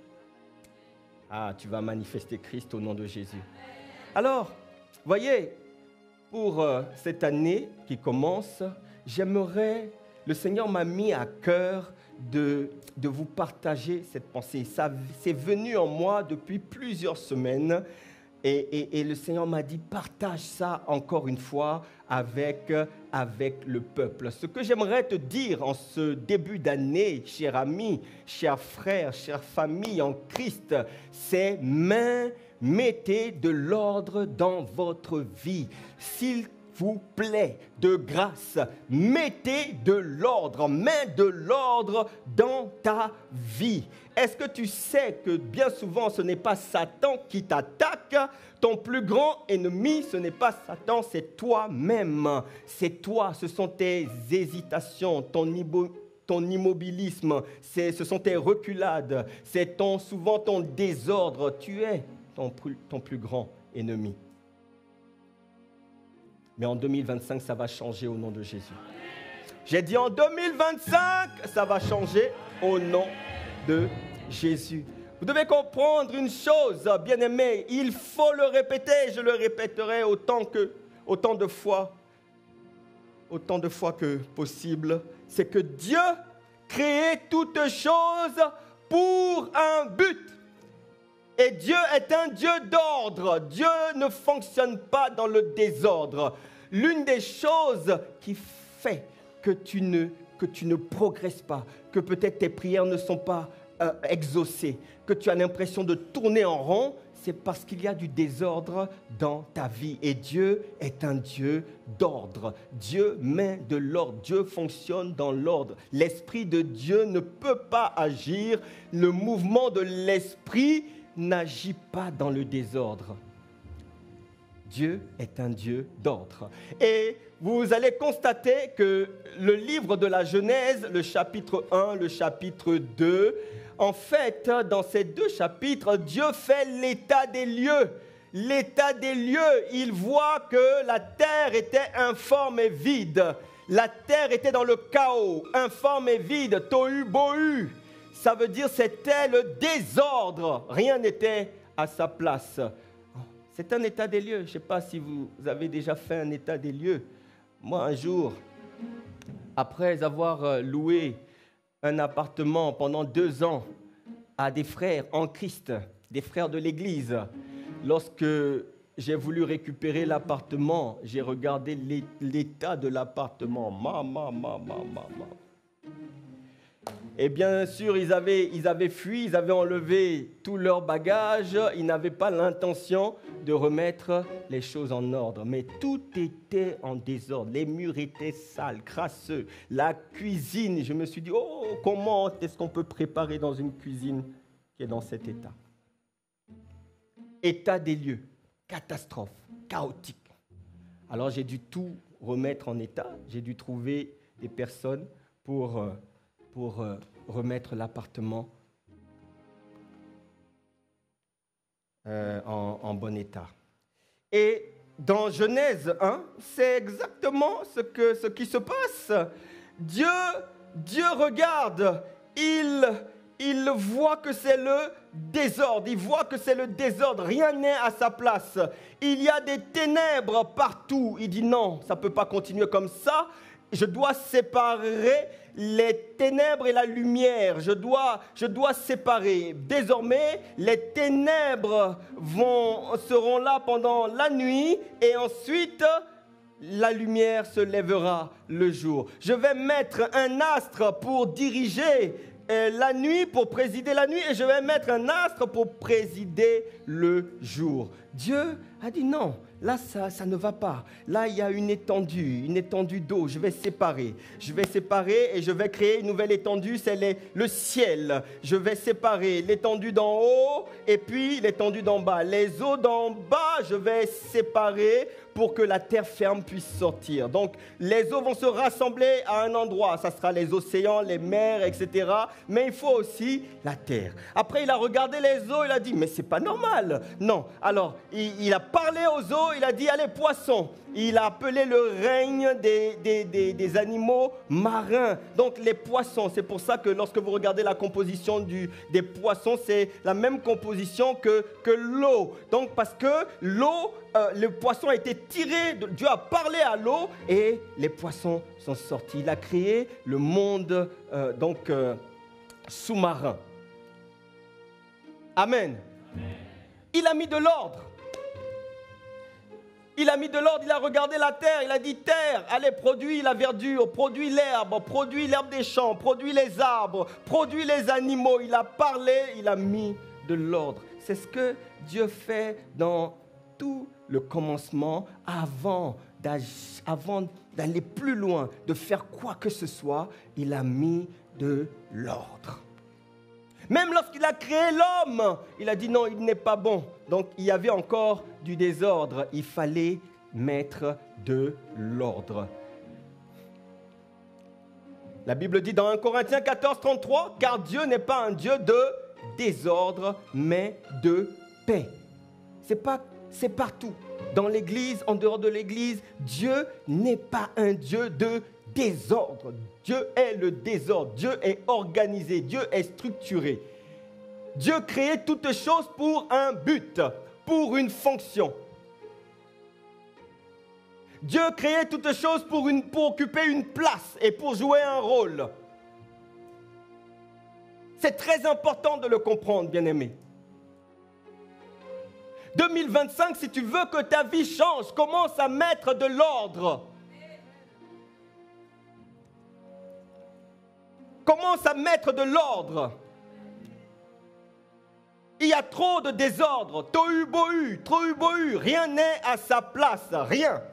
Ah, tu vas manifester Christ au nom de Jésus. Alors, voyez, pour cette année qui commence, j'aimerais, le Seigneur m'a mis à cœur de vous partager cette pensée. Ça, c'est venu en moi depuis plusieurs semaines et le Seigneur m'a dit, partage ça encore une fois avec le peuple. Ce que j'aimerais te dire en ce début d'année, cher ami, chers frères, chère famille en Christ, c'est mettez de l'ordre dans votre vie. S'il vous plaît, de grâce, mettez de l'ordre, mets de l'ordre dans ta vie. Est-ce que tu sais que bien souvent, ce n'est pas Satan qui t'attaque? Ton plus grand ennemi, ce n'est pas Satan, c'est toi-même. C'est toi, ce sont tes hésitations, ton immobilisme, ce sont tes reculades, c'est souvent ton désordre. Tu es ton plus grand ennemi. Mais en 2025, ça va changer au nom de Jésus. J'ai dit en 2025, ça va changer au nom de Jésus. Vous devez comprendre une chose, bien-aimés, il faut le répéter, je le répéterai autant de fois que possible, c'est que Dieu créait toutes choses pour un but. Et Dieu est un Dieu d'ordre. Dieu ne fonctionne pas dans le désordre. L'une des choses qui fait que tu ne progresses pas, que peut-être tes prières ne sont pas exaucées, que tu as l'impression de tourner en rond, c'est parce qu'il y a du désordre dans ta vie. Et Dieu est un Dieu d'ordre. Dieu met de l'ordre. Dieu fonctionne dans l'ordre. L'Esprit de Dieu ne peut pas agir. Le mouvement de l'Esprit n'agit pas dans le désordre. Dieu est un Dieu d'ordre. Et vous allez constater que le livre de la Genèse, le chapitre 1, le chapitre 2, en fait, dans ces deux chapitres, Dieu fait l'état des lieux. L'état des lieux, il voit que la terre était informe et vide. La terre était dans le chaos, informe et vide, tohu bohu. Ça veut dire que c'était le désordre. Rien n'était à sa place. C'est un état des lieux. Je ne sais pas si vous avez déjà fait un état des lieux. Moi, un jour, après avoir loué un appartement pendant 2 ans à des frères en Christ, des frères de l'Église, lorsque j'ai voulu récupérer l'appartement, j'ai regardé l'état de l'appartement. Et bien sûr, ils avaient fui, ils avaient enlevé tous leurs bagages, ils n'avaient pas l'intention de remettre les choses en ordre. Mais tout était en désordre, les murs étaient sales, crasseux. La cuisine, je me suis dit, comment est-ce qu'on peut préparer dans une cuisine qui est dans cet état? État des lieux, catastrophe, chaotique. Alors j'ai dû tout remettre en état, j'ai dû trouver des personnes pour remettre l'appartement en bon état. Et dans Genèse 1, c'est exactement ce qui se passe. Dieu regarde, il voit que c'est le désordre, il voit que c'est le désordre, rien n'est à sa place. Il y a des ténèbres partout. Il dit non, ça ne peut pas continuer comme ça. je dois séparer les ténèbres et la lumière. Je dois séparer. Désormais, les ténèbres seront là pendant la nuit et ensuite, la lumière se lèvera le jour. Je vais mettre un astre pour diriger la nuit, pour présider la nuit, et je vais mettre un astre pour présider le jour. Dieu a dit non. Là, ça ne va pas. Là, il y a une étendue d'eau. Je vais séparer et je vais créer une nouvelle étendue, c'est le ciel. Je vais séparer l'étendue d'en haut et puis l'étendue d'en bas. Les eaux d'en bas, je vais séparer pour que la terre ferme puisse sortir. Donc, les eaux vont se rassembler à un endroit. Ça sera les océans, les mers, etc. Mais il faut aussi la terre. Après, il a regardé les eaux, il a dit, mais c'est pas normal. Non. Alors, il a parlé aux eaux, il a dit, allez, poissons. Il a appelé le règne des animaux marins. Donc, les poissons. C'est pour ça que lorsque vous regardez la composition des poissons, c'est la même composition que l'eau. Donc, parce que l'eau, le poisson a été tiré, Dieu a parlé à l'eau et les poissons sont sortis. Il a créé le monde sous-marin. Amen. Il a mis de l'ordre. Il a mis de l'ordre, il a regardé la terre, il a dit, terre, allez, produis la verdure, produis l'herbe des champs, produis les arbres, produis les animaux. Il a parlé, il a mis de l'ordre. C'est ce que Dieu fait dans tout le commencement avant d'aller plus loin, de faire quoi que ce soit. Il a mis de l'ordre. Même lorsqu'il a créé l'homme, il a dit non, il n'est pas bon. Donc il y avait encore du désordre. Il fallait mettre de l'ordre. La Bible dit dans 1 Corinthiens 14, 33, « Car Dieu n'est pas un Dieu de désordre, mais de paix. » C'est partout. Dans l'Église, en dehors de l'Église, Dieu n'est pas un Dieu de désordre. Dieu est le désordre. Dieu est organisé. Dieu est structuré. Dieu créait toutes choses pour un but, pour une fonction. Dieu créait toutes choses pour occuper une place et pour jouer un rôle. C'est très important de le comprendre, bien-aimés. 2025, si tu veux que ta vie change, commence à mettre de l'ordre. Commence à mettre de l'ordre. Il y a trop de désordre, tohu-bohu, rien n'est à sa place, rien.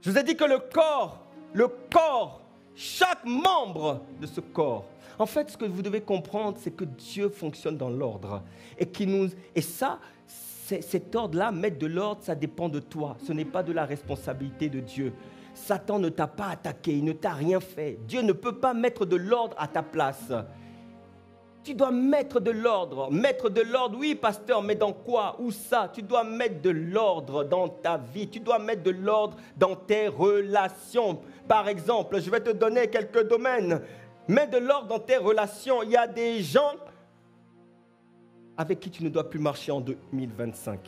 Je vous ai dit que le corps, chaque membre de ce corps, en fait, ce que vous devez comprendre, c'est que Dieu fonctionne dans l'ordre. Cet ordre-là, mettre de l'ordre, ça dépend de toi. Ce n'est pas de la responsabilité de Dieu. Satan ne t'a pas attaqué, il ne t'a rien fait. Dieu ne peut pas mettre de l'ordre à ta place. Tu dois mettre de l'ordre. Mettre de l'ordre, oui, pasteur, mais dans quoi? Où ça? Tu dois mettre de l'ordre dans ta vie. Tu dois mettre de l'ordre dans tes relations. Par exemple, je vais te donner quelques domaines. Mets de l'ordre dans tes relations. Il y a des gens avec qui tu ne dois plus marcher en 2025.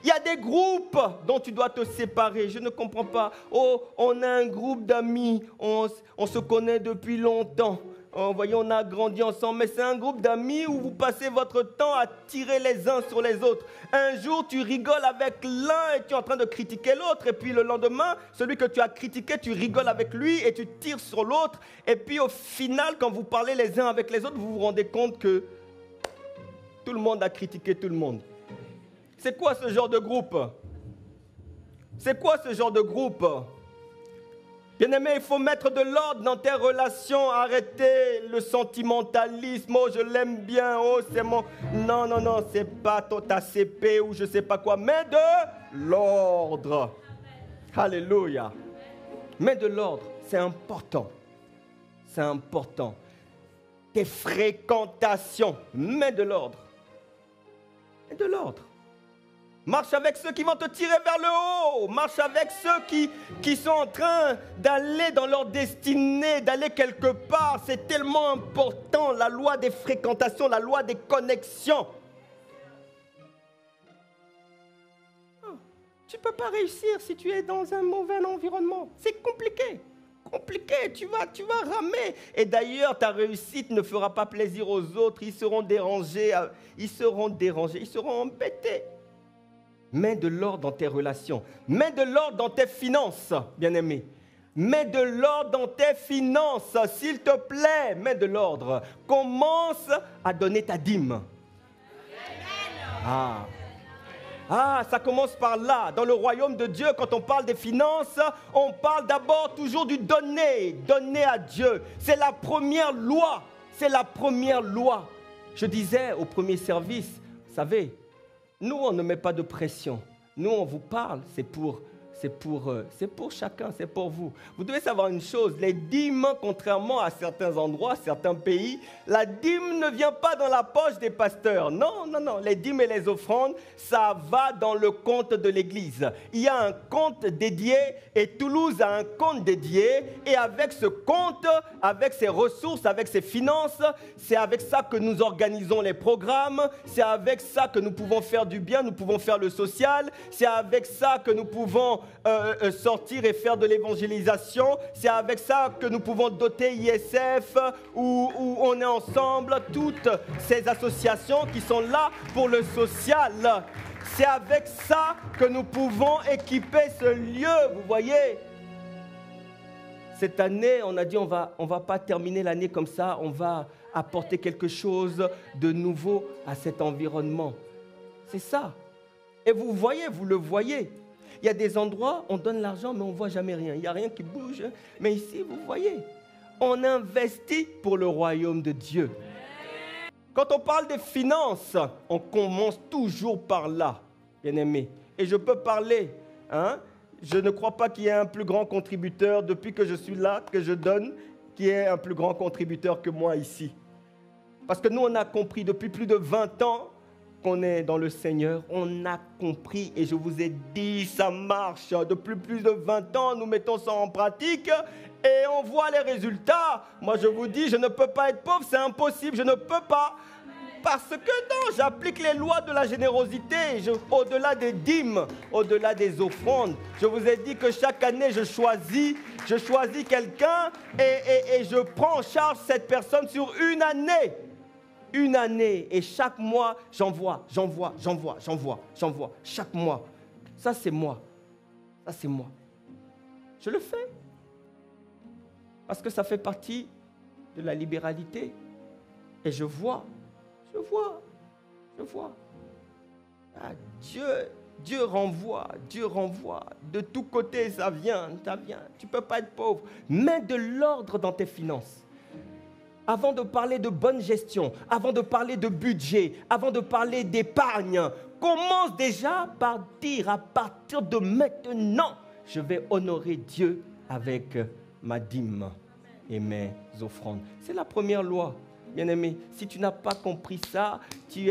Il y a des groupes dont tu dois te séparer. Je ne comprends pas. Oh, on a un groupe d'amis. On se connaît depuis longtemps. Oh, voyez, on a grandi ensemble. Mais c'est un groupe d'amis où vous passez votre temps à tirer les uns sur les autres. Un jour, tu rigoles avec l'un et tu es en train de critiquer l'autre. Et puis le lendemain, celui que tu as critiqué, tu rigoles avec lui et tu tires sur l'autre. Et puis au final, quand vous parlez les uns avec les autres, vous vous rendez compte que tout le monde a critiqué tout le monde. C'est quoi ce genre de groupe? C'est quoi ce genre de groupe? Bien-aimé, il faut mettre de l'ordre dans tes relations. Arrêtez le sentimentalisme. Oh, je l'aime bien. Oh, c'est mon... Non, c'est pas ta CP ou je sais pas quoi. Mets de l'ordre. Alléluia. Mets de l'ordre. C'est important. C'est important. Tes fréquentations. Mets de l'ordre. Mets de l'ordre. Marche avec ceux qui vont te tirer vers le haut. Marche avec ceux qui sont en train d'aller dans leur destinée, d'aller quelque part. C'est tellement important, la loi des fréquentations, la loi des connexions. Tu ne peux pas réussir si tu es dans un mauvais environnement. C'est compliqué. Compliqué, tu vas ramer. Et d'ailleurs, ta réussite ne fera pas plaisir aux autres. Ils seront dérangés, ils seront embêtés. Mets de l'ordre dans tes relations. Mets de l'ordre dans tes finances, bien-aimé. Mets de l'ordre dans tes finances, s'il te plaît, mets de l'ordre. Commence à donner ta dîme. Ça commence par là. Dans le royaume de Dieu, quand on parle des finances, on parle d'abord toujours du donner. Donner à Dieu. C'est la première loi. C'est la première loi. Je disais au premier service, vous savez, nous, on ne met pas de pression. Nous, on vous parle, c'est pour chacun, c'est pour vous. Vous devez savoir une chose, les dîmes, contrairement à certains endroits, certains pays, la dîme ne vient pas dans la poche des pasteurs. Non, les dîmes et les offrandes, ça va dans le compte de l'Église. Il y a un compte dédié et Toulouse a un compte dédié et avec ce compte, avec ses ressources, avec ses finances, c'est avec ça que nous organisons les programmes, c'est avec ça que nous pouvons faire du bien, nous pouvons faire le social, c'est avec ça que nous pouvons sortir et faire de l'évangélisation. C'est avec ça que nous pouvons doter ISF où on est ensemble, toutes ces associations qui sont là pour le social. C'est avec ça que nous pouvons équiper ce lieu, vous voyez. Cette année, on a dit on va pas terminer l'année comme ça, on va apporter quelque chose de nouveau à cet environnement. C'est ça. Et vous voyez, vous le voyez. Il y a des endroits, on donne l'argent, mais on ne voit jamais rien. Il n'y a rien qui bouge. Mais ici, vous voyez, on investit pour le royaume de Dieu. Quand on parle des finances, on commence toujours par là, bien-aimé. Et je peux parler, je ne crois pas qu'il y ait un plus grand contributeur, depuis que je suis là, que je donne, qui est un plus grand contributeur que moi ici. Parce que nous, on a compris depuis plus de 20 ans qu'on est dans le Seigneur, on a compris et je vous ai dit, ça marche. Depuis plus de 20 ans, nous mettons ça en pratique et on voit les résultats. Moi, je vous dis, je ne peux pas être pauvre, c'est impossible, je ne peux pas. Parce que non, j'applique les lois de la générosité, au-delà des dîmes, au-delà des offrandes. Je vous ai dit que chaque année, je choisis quelqu'un et je prends en charge cette personne sur une année. Une année et chaque mois, j'envoie. Chaque mois. Ça, c'est moi. Je le fais. Parce que ça fait partie de la libéralité. Et je vois. Ah, Dieu renvoie. De tous côtés, ça vient. Tu ne peux pas être pauvre. Mets de l'ordre dans tes finances. Avant de parler de bonne gestion, avant de parler de budget, avant de parler d'épargne, commence déjà par dire à partir de maintenant, je vais honorer Dieu avec ma dîme et mes offrandes. C'est la première loi, bien-aimé. Si tu n'as pas compris ça, tu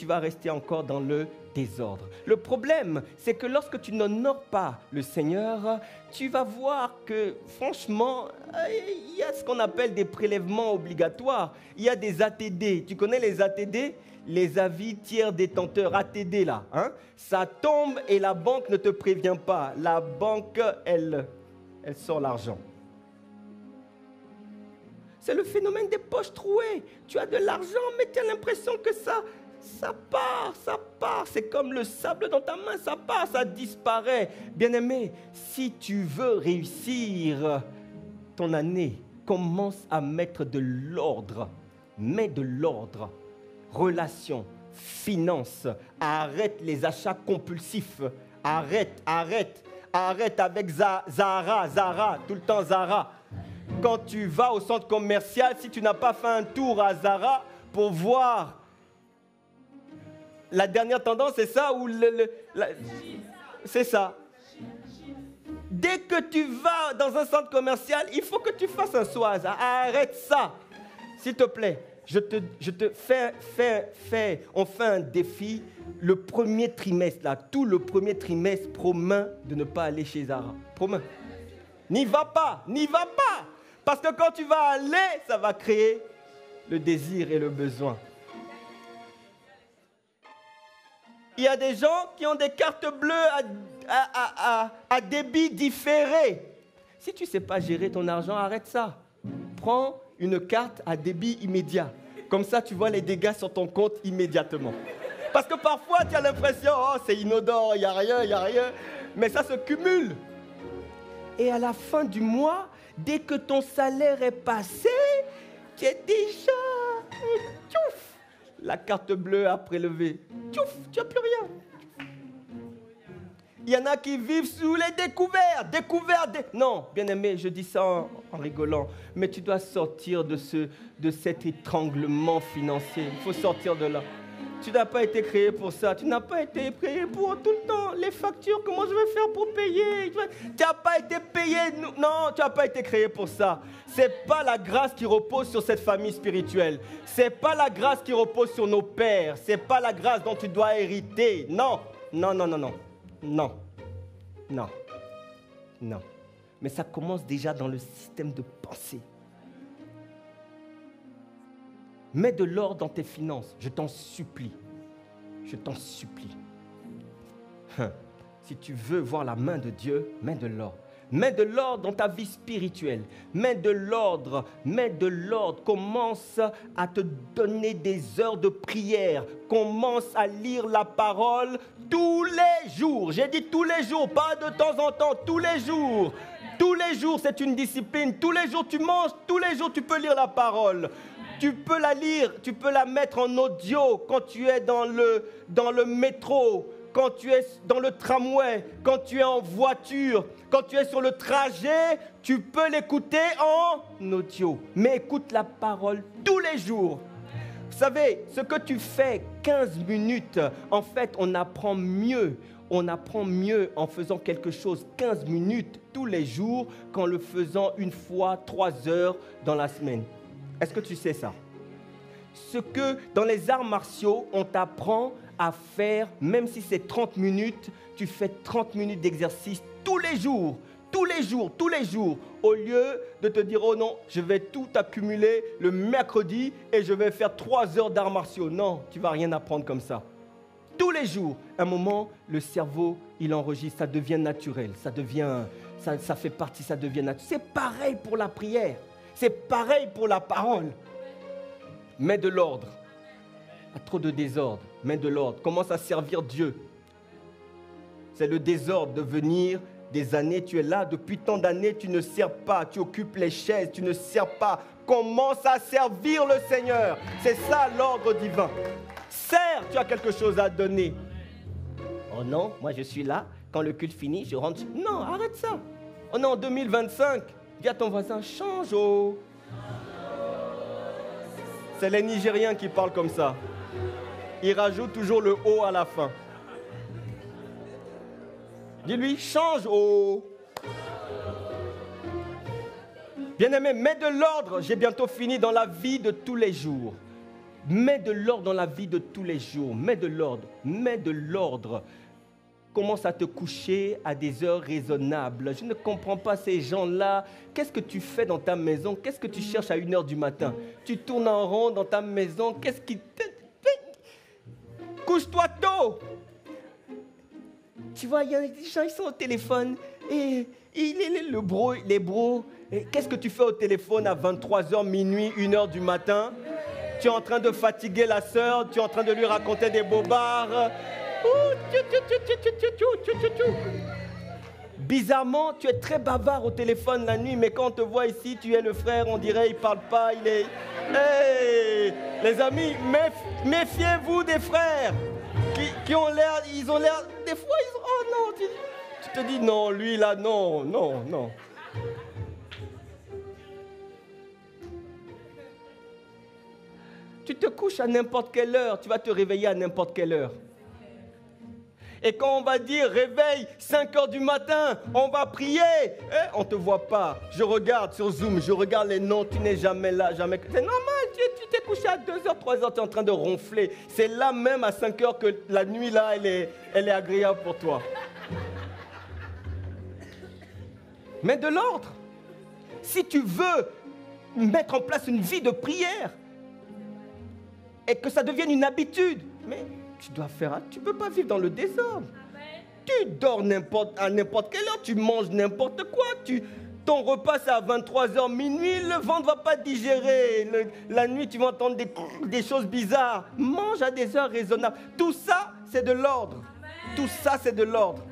vas rester encore dans le désordre. Le problème, c'est que lorsque tu n'honores pas le Seigneur, tu vas voir que, franchement, il y a ce qu'on appelle des prélèvements obligatoires. Il y a des ATD. Tu connais les ATD ? Les avis tiers détenteurs, ATD là. Ça tombe et la banque ne te prévient pas. La banque, elle sort l'argent. C'est le phénomène des poches trouées. Tu as de l'argent, mais tu as l'impression que ça part. C'est comme le sable dans ta main, ça part, ça disparaît. Bien-aimé, si tu veux réussir ton année, commence à mettre de l'ordre. Mets de l'ordre. Relations, finances. Arrête les achats compulsifs. Arrête avec Zara, tout le temps Zara. Quand tu vas au centre commercial, si tu n'as pas fait un tour à Zara pour voir la dernière tendance, c'est ça ou c'est ça. Dès que tu vas dans un centre commercial, il faut que tu fasses un saut à Zara. Arrête ça, s'il te plaît. On fait un défi le premier trimestre, là, tout le premier trimestre, promets de ne pas aller chez Zara. Promets. N'y va pas. Parce que quand tu vas aller, ça va créer le désir et le besoin. Il y a des gens qui ont des cartes bleues à débit différé. Si tu ne sais pas gérer ton argent, arrête ça. Prends une carte à débit immédiat. Comme ça, tu vois les dégâts sur ton compte immédiatement. Parce que parfois, tu as l'impression, oh, c'est inodore, il n'y a rien. Mais ça se cumule. Et à la fin du mois, dès que ton salaire est passé, tu es déjà... Tchouf, la carte bleue a prélevé. Tchouf, tu n'as plus rien. Il y en a qui vivent sous les découvertes. Non, bien-aimé, je dis ça en rigolant. Mais tu dois sortir de cet étranglement financier. Il faut sortir de là. Tu n'as pas été créé pour ça. Tu n'as pas été créé pour tout le temps. Les factures, comment je vais faire pour payer? Tu n'as pas été payé. Non, tu n'as pas été créé pour ça. Ce n'est pas la grâce qui repose sur cette famille spirituelle. Ce n'est pas la grâce qui repose sur nos pères. Ce n'est pas la grâce dont tu dois hériter. Non. Mais ça commence déjà dans le système de pensée. Mets de l'ordre dans tes finances, je t'en supplie. Si tu veux voir la main de Dieu, mets de l'ordre. Mets de l'ordre dans ta vie spirituelle. Mets de l'ordre. Commence à te donner des heures de prière. Commence à lire la parole tous les jours. J'ai dit tous les jours, pas de temps en temps, tous les jours. Tous les jours, c'est une discipline. Tous les jours, tu manges. Tous les jours, tu peux lire la parole. Tu peux la lire, tu peux la mettre en audio quand tu es dans le métro, quand tu es dans le tramway, quand tu es en voiture, quand tu es sur le trajet, tu peux l'écouter en audio. Mais écoute la parole tous les jours. Vous savez, ce que tu fais 15 minutes, en fait, on apprend mieux. On apprend mieux en faisant quelque chose 15 minutes tous les jours qu'en le faisant une fois 3 heures dans la semaine. Est-ce que tu sais ça? Ce que dans les arts martiaux, on t'apprend à faire, même si c'est 30 minutes, tu fais 30 minutes d'exercice tous les jours, au lieu de te dire, oh non, je vais tout accumuler le mercredi et je vais faire 3 heures d'arts martiaux. Non, tu ne vas rien apprendre comme ça. Tous les jours, un moment, le cerveau, il enregistre, ça devient naturel, ça fait partie, ça devient naturel. C'est pareil pour la prière. C'est pareil pour la parole. Mets de l'ordre. Il y a trop de désordre. Mets de l'ordre. Commence à servir Dieu. C'est le désordre de venir des années. Tu es là depuis tant d'années, tu ne sers pas. Tu occupes les chaises, tu ne sers pas. Commence à servir le Seigneur. C'est ça l'ordre divin. Sers, tu as quelque chose à donner. Oh non, moi je suis là. Quand le culte finit, je rentre. Non, arrête ça. On est en 2025. Dis à ton voisin, change oh. C'est les Nigériens qui parlent comme ça. Ils rajoutent toujours le O à la fin. Dis-lui, change oh. Bien-aimé, mets de l'ordre. J'ai bientôt fini dans la vie de tous les jours. Mets de l'ordre dans la vie de tous les jours. Mets de l'ordre. Commence à te coucher à des heures raisonnables. Je ne comprends pas ces gens-là. Qu'est-ce que tu fais dans ta maison? Qu'est-ce que tu cherches à 1h du matin? Tu tournes en rond dans ta maison. Qu'est-ce qui te... Couche-toi tôt. Tu vois, il y a des gens, ils sont au téléphone. Et les bros. Qu'est-ce que tu fais au téléphone à 23h, minuit, 1h du matin? Tu es en train de fatiguer la sœur. Tu es en train de lui raconter des bobards. Bizarrement, tu es très bavard au téléphone la nuit, mais quand on te voit ici, tu es le frère, on dirait, il parle pas, il est... Hey, les amis, méfiez-vous des frères qui ont l'air, ils ont l'air, des fois, ils ont... Oh non, tu te dis, non, lui là, non. Tu te couches à n'importe quelle heure, tu vas te réveiller à n'importe quelle heure. Et quand on va dire réveil, 5h du matin, on va prier, on ne te voit pas. Je regarde sur Zoom, je regarde les noms, tu n'es jamais là, jamais. C'est normal, tu t'es couché à 2h, 3h, tu es en train de ronfler. C'est là même à 5h que la nuit là, elle est agréable pour toi. Mets de l'ordre. Si tu veux mettre en place une vie de prière et que ça devienne une habitude, mais... tu dois faire, tu ne peux pas vivre dans le désordre. Tu dors à n'importe quelle heure, tu manges n'importe quoi. Ton repas, c'est à 23h, minuit, le ventre ne va pas digérer. La nuit, tu vas entendre des choses bizarres. Mange à des heures raisonnables. Tout ça, c'est de l'ordre. Tout ça, c'est de l'ordre.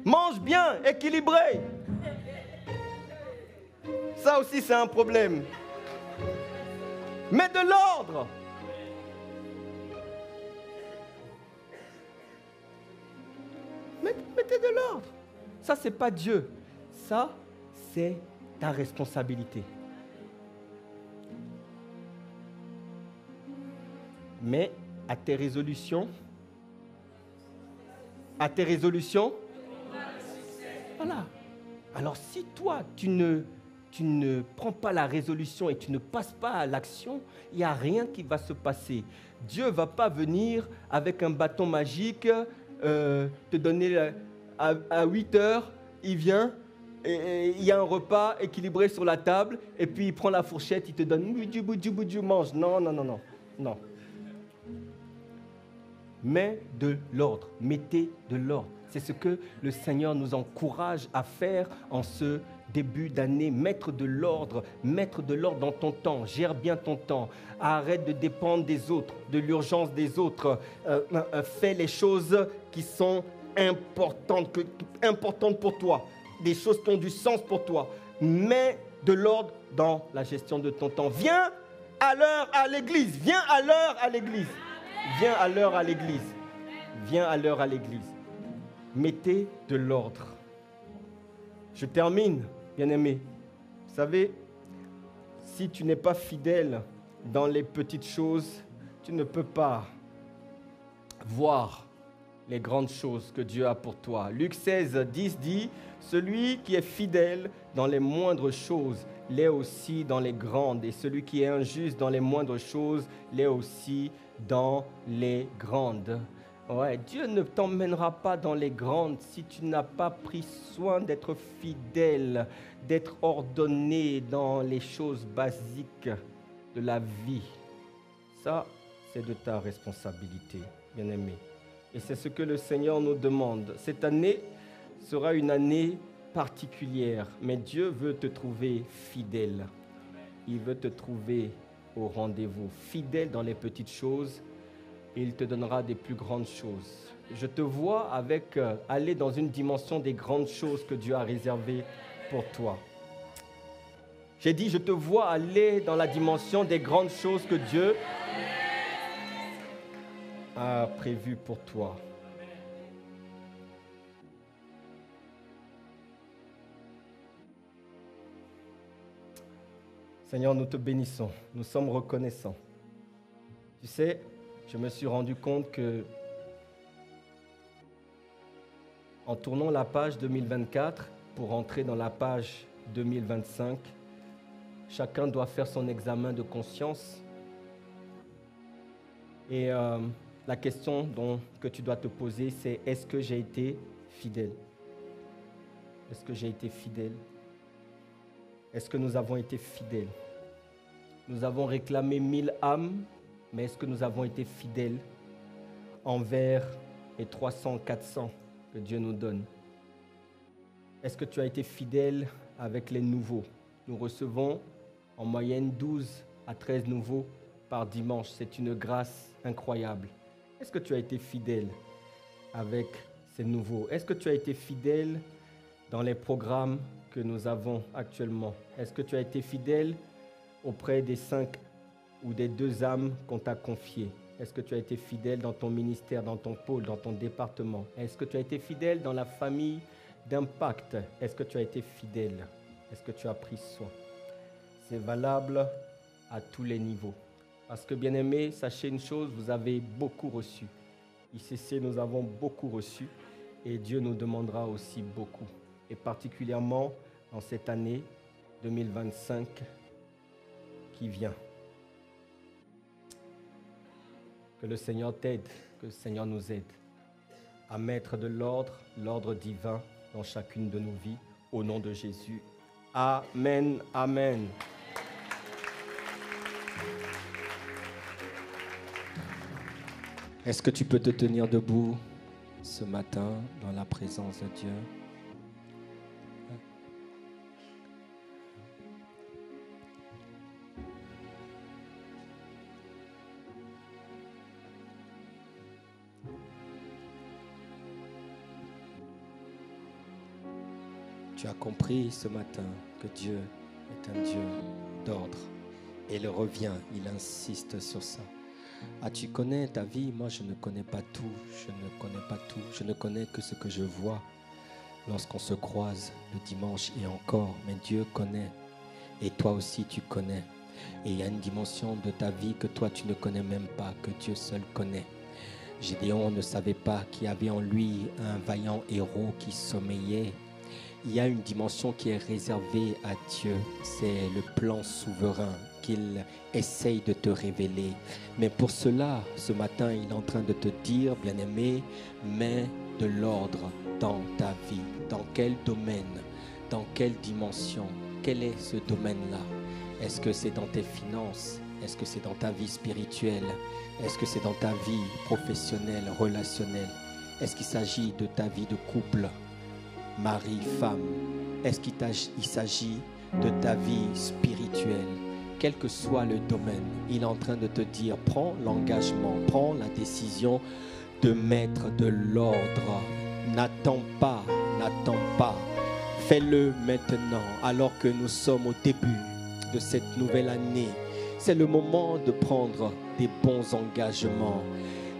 Mange bien, équilibré. Ça aussi, c'est un problème. Mets de l'ordre. Mettez de l'ordre. Ça, c'est pas Dieu. Ça, c'est ta responsabilité. Mais à tes résolutions, voilà. Alors si toi, tu ne prends pas la résolution et tu ne passes pas à l'action, il n'y a rien qui va se passer. Dieu ne va pas venir avec un bâton magique, te donner à 8 heures, il vient, et il y a un repas équilibré sur la table, et puis il prend la fourchette, il te donne, mange. Non. Mets de l'ordre, mettez de l'ordre. C'est ce que le Seigneur nous encourage à faire en ce début d'année. Mettre de l'ordre dans ton temps. Gère bien ton temps. Arrête de dépendre des autres, de l'urgence des autres. Fais les choses qui sont importantes pour toi. Des choses qui ont du sens pour toi. Mets de l'ordre dans la gestion de ton temps. Viens à l'heure à l'église. Viens à l'heure à l'église. Viens à l'heure à l'église. Viens à l'heure à l'église. Mettez de l'ordre. Je termine, bien-aimés. Vous savez, si tu n'es pas fidèle dans les petites choses, tu ne peux pas voir les grandes choses que Dieu a pour toi. Luc 16, 10 dit, « Celui qui est fidèle dans les moindres choses l'est aussi dans les grandes, et celui qui est injuste dans les moindres choses l'est aussi dans les grandes. » Ouais, Dieu ne t'emmènera pas dans les grandes si tu n'as pas pris soin d'être fidèle, d'être ordonné dans les choses basiques de la vie. Ça, c'est de ta responsabilité, bien-aimé. Et c'est ce que le Seigneur nous demande. Cette année sera une année particulière, mais Dieu veut te trouver fidèle. Il veut te trouver au rendez-vous, fidèle dans les petites choses, et il te donnera des plus grandes choses. Je te vois aller dans une dimension des grandes choses que Dieu a réservées pour toi. J'ai dit, je te vois aller dans la dimension des grandes choses que Dieu a prévues pour toi. Seigneur, nous te bénissons, nous sommes reconnaissants. Tu sais, je me suis rendu compte que en tournant la page 2024 pour entrer dans la page 2025, chacun doit faire son examen de conscience. Et la question que tu dois te poser, c'est est-ce que j'ai été fidèle? Est-ce que j'ai été fidèle? Est-ce que nous avons été fidèles? Nous avons réclamé 1000 âmes, mais est-ce que nous avons été fidèles envers les 300, 400 que Dieu nous donne? Est-ce que tu as été fidèle avec les nouveaux? Nous recevons en moyenne 12 à 13 nouveaux par dimanche. C'est une grâce incroyable. Est-ce que tu as été fidèle avec ces nouveaux? Est-ce que tu as été fidèle dans les programmes que nous avons actuellement? Est-ce que tu as été fidèle auprès des 5 ou des 2 âmes qu'on t'a confiées? Est-ce que tu as été fidèle dans ton ministère, dans ton pôle, dans ton département? Est-ce que tu as été fidèle dans la famille d'impact? Est-ce que tu as été fidèle? Est-ce que tu as pris soin? C'est valable à tous les niveaux. Parce que, bien-aimés, sachez une chose, vous avez beaucoup reçu. ICC, nous avons beaucoup reçu et Dieu nous demandera aussi beaucoup. Et particulièrement en cette année 2025 qui vient. Que le Seigneur t'aide, que le Seigneur nous aide à mettre de l'ordre divin dans chacune de nos vies, au nom de Jésus. Amen, amen. Est-ce que tu peux te tenir debout? ce matin dans la présence de Dieu. Tu as compris ce matin que Dieu est un Dieu d'ordre. Et il revient, il insiste sur ça. Ah, tu connais ta vie? Moi, je ne connais pas tout. Je ne connais pas tout. Je ne connais que ce que je vois lorsqu'on se croise le dimanche et encore. Mais Dieu connaît. Et toi aussi, tu connais. Et il y a une dimension de ta vie que toi, tu ne connais même pas, que Dieu seul connaît. Gédéon ne savait pas qu'il y avait en lui un vaillant héros qui sommeillait. Il y a une dimension qui est réservée à Dieu, c'est le plan souverain qu'il essaye de te révéler. Mais pour cela, ce matin, il est en train de te dire, bien-aimé, mets de l'ordre dans ta vie. Dans quel domaine? Dans quelle dimension? Quel est ce domaine-là? Est-ce que c'est dans tes finances? Est-ce que c'est dans ta vie spirituelle? Est-ce que c'est dans ta vie professionnelle, relationnelle? Est-ce qu'il s'agit de ta vie de couple? Mari, femme, est-ce qu'il s'agit de ta vie spirituelle? Quel que soit le domaine, il est en train de te dire, prends l'engagement, prends la décision de mettre de l'ordre. N'attends pas, fais-le maintenant, alors que nous sommes au début de cette nouvelle année. C'est le moment de prendre des bons engagements.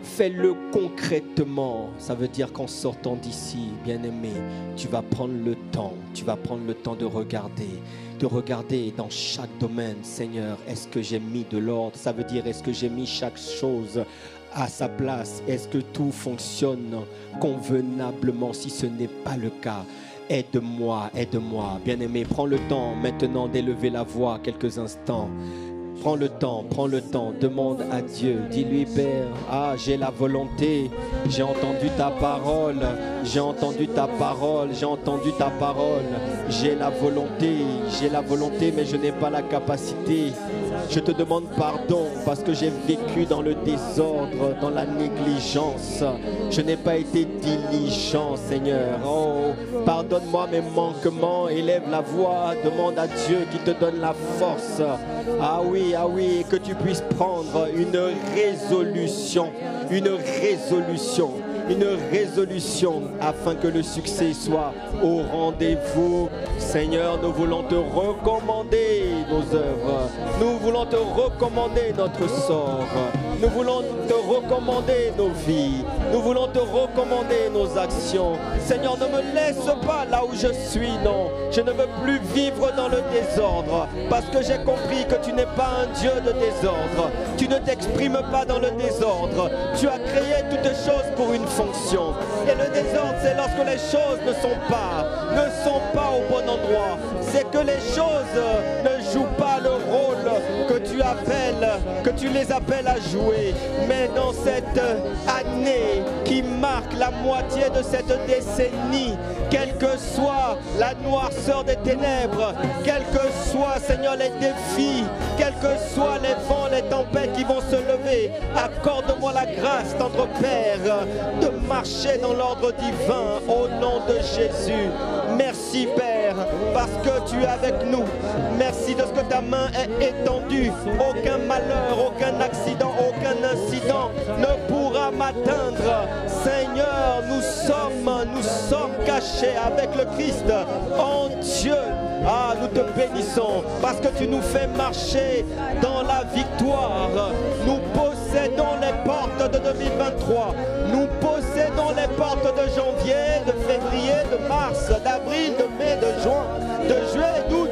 Fais-le concrètement. Ça veut dire qu'en sortant d'ici, bien-aimé, tu vas prendre le temps. Tu vas prendre le temps de regarder dans chaque domaine. Seigneur, est-ce que j'ai mis de l'ordre? Ça veut dire, est-ce que j'ai mis chaque chose à sa place? Est-ce que tout fonctionne convenablement? Si ce n'est pas le cas, aide-moi, aide-moi. Bien-aimé, prends le temps maintenant d'élever la voix quelques instants. Prends le temps, demande à Dieu, dis-lui, Père, ah, j'ai la volonté, j'ai entendu ta parole, j'ai entendu ta parole, j'ai la volonté, mais je n'ai pas la capacité. Je te demande pardon parce que j'ai vécu dans le désordre, dans la négligence. Je n'ai pas été diligent, Seigneur. Oh, pardonne-moi mes manquements, élève la voix, demande à Dieu qui te donne la force. Ah oui, que tu puisses prendre une résolution afin que le succès soit au rendez-vous. Seigneur, nous voulons te recommander nos œuvres. Nous voulons te recommander notre sort. Nous voulons te recommander nos vies. Nous voulons te recommander nos actions. Seigneur, ne me laisse pas là où je suis, non. Je ne veux plus vivre dans le désordre parce que j'ai compris que tu n'es pas un Dieu de désordre. Tu ne t'exprimes pas dans le désordre. Tu as créé toutes choses pour une fonction. Et le désordre, c'est lorsque les choses ne sont pas au bon endroit. C'est que les choses ne jouent pas le rôle que tu les appelles à jouer. Mais dans cette année qui marque la moitié de cette décennie, quelle que soit la noirceur des ténèbres, quels que soient, Seigneur, les défis, quels que soient les vents, les tempêtes qui vont se lever, accorde-moi la grâce, tendre Père, de marcher dans l'ordre divin au nom de Jésus. Merci Père, parce que tu es avec nous. Merci de ce que ta main est étendue. Aucun malheur, aucun accident, aucun incident ne pourra m'atteindre. Seigneur, nous sommes cachés avec le Christ en Dieu. Ah, nous te bénissons parce que tu nous fais marcher dans la victoire. Nous possédons les portes de 2023. Nous possédons les portes de janvier, de février, de mars, d'avril, de mai, de juin, de juillet, d'août,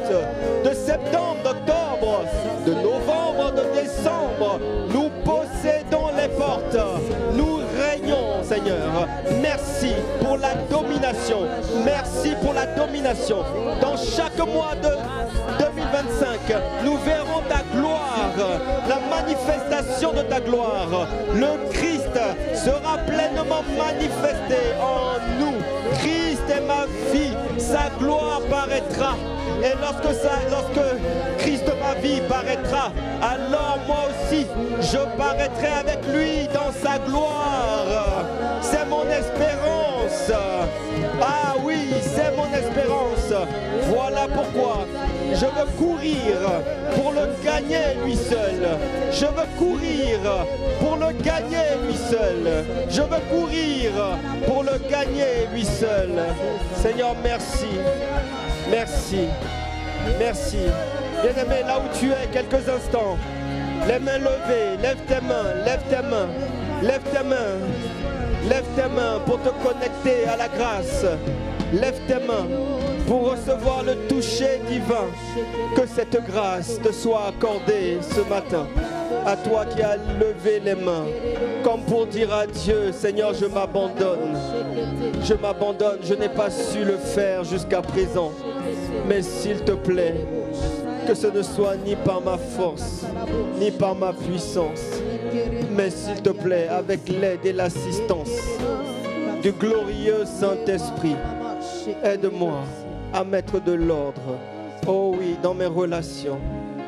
de septembre, d'octobre, de novembre, de décembre. Nous possédons les portes. Nous régnons, Seigneur. Merci pour la domination. Merci pour la domination. Dans chaque mois de 2025, nous verrons ta gloire, la manifestation de ta gloire. Le Christ sera pleinement manifesté en nous. Christ et ma vie, sa gloire paraîtra. Et lorsque Christ ma vie paraîtra, alors moi aussi, je paraîtrai avec lui dans sa gloire. C'est mon espérance. Ah oui, c'est mon espérance. Voilà pourquoi je veux courir pour le gagner lui seul. Je veux courir pour le gagner lui seul. Je veux courir pour le gagner lui seul. Seigneur, merci. Merci. Merci. Bien-aimé, là où tu es, quelques instants, les mains levées, lève tes mains, lève tes mains, lève tes mains, lève tes mains pour te connecter à la grâce. Lève tes mains pour recevoir le toucher divin. Que cette grâce te soit accordée ce matin. À toi qui as levé les mains, comme pour dire à Dieu, Seigneur, je m'abandonne. Je m'abandonne, je n'ai pas su le faire jusqu'à présent. Mais s'il te plaît, que ce ne soit ni par ma force, ni par ma puissance, mais s'il te plaît, avec l'aide et l'assistance du glorieux Saint-Esprit, aide-moi à mettre de l'ordre, oh oui, dans mes relations,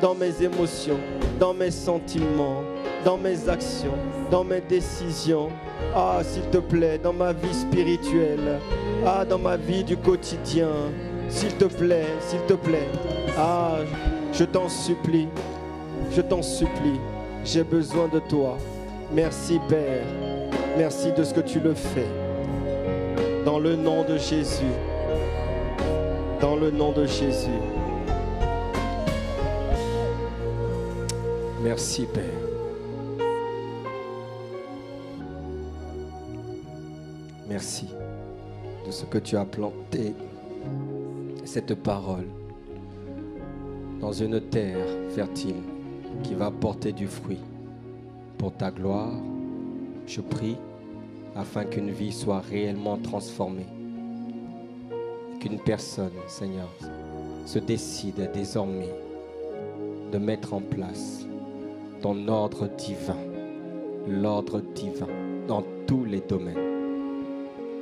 dans mes émotions, dans mes sentiments, dans mes actions, dans mes décisions. Ah, s'il te plaît, dans ma vie spirituelle, ah, dans ma vie du quotidien, s'il te plaît, s'il te plaît. Ah, je t'en supplie, j'ai besoin de toi. Merci Père, merci de ce que tu le fais. Dans le nom de Jésus, dans le nom de Jésus. Merci Père. Merci de ce que tu as planté cette parole dans une terre fertile qui va porter du fruit. Pour ta gloire, je prie afin qu'une vie soit réellement transformée. Qu'une personne, Seigneur, se décide désormais de mettre en place ton ordre divin dans tous les domaines.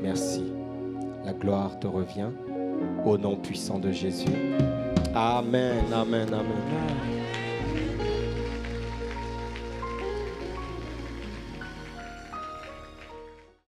Merci. La gloire te revient au nom puissant de Jésus. Amen, amen, amen.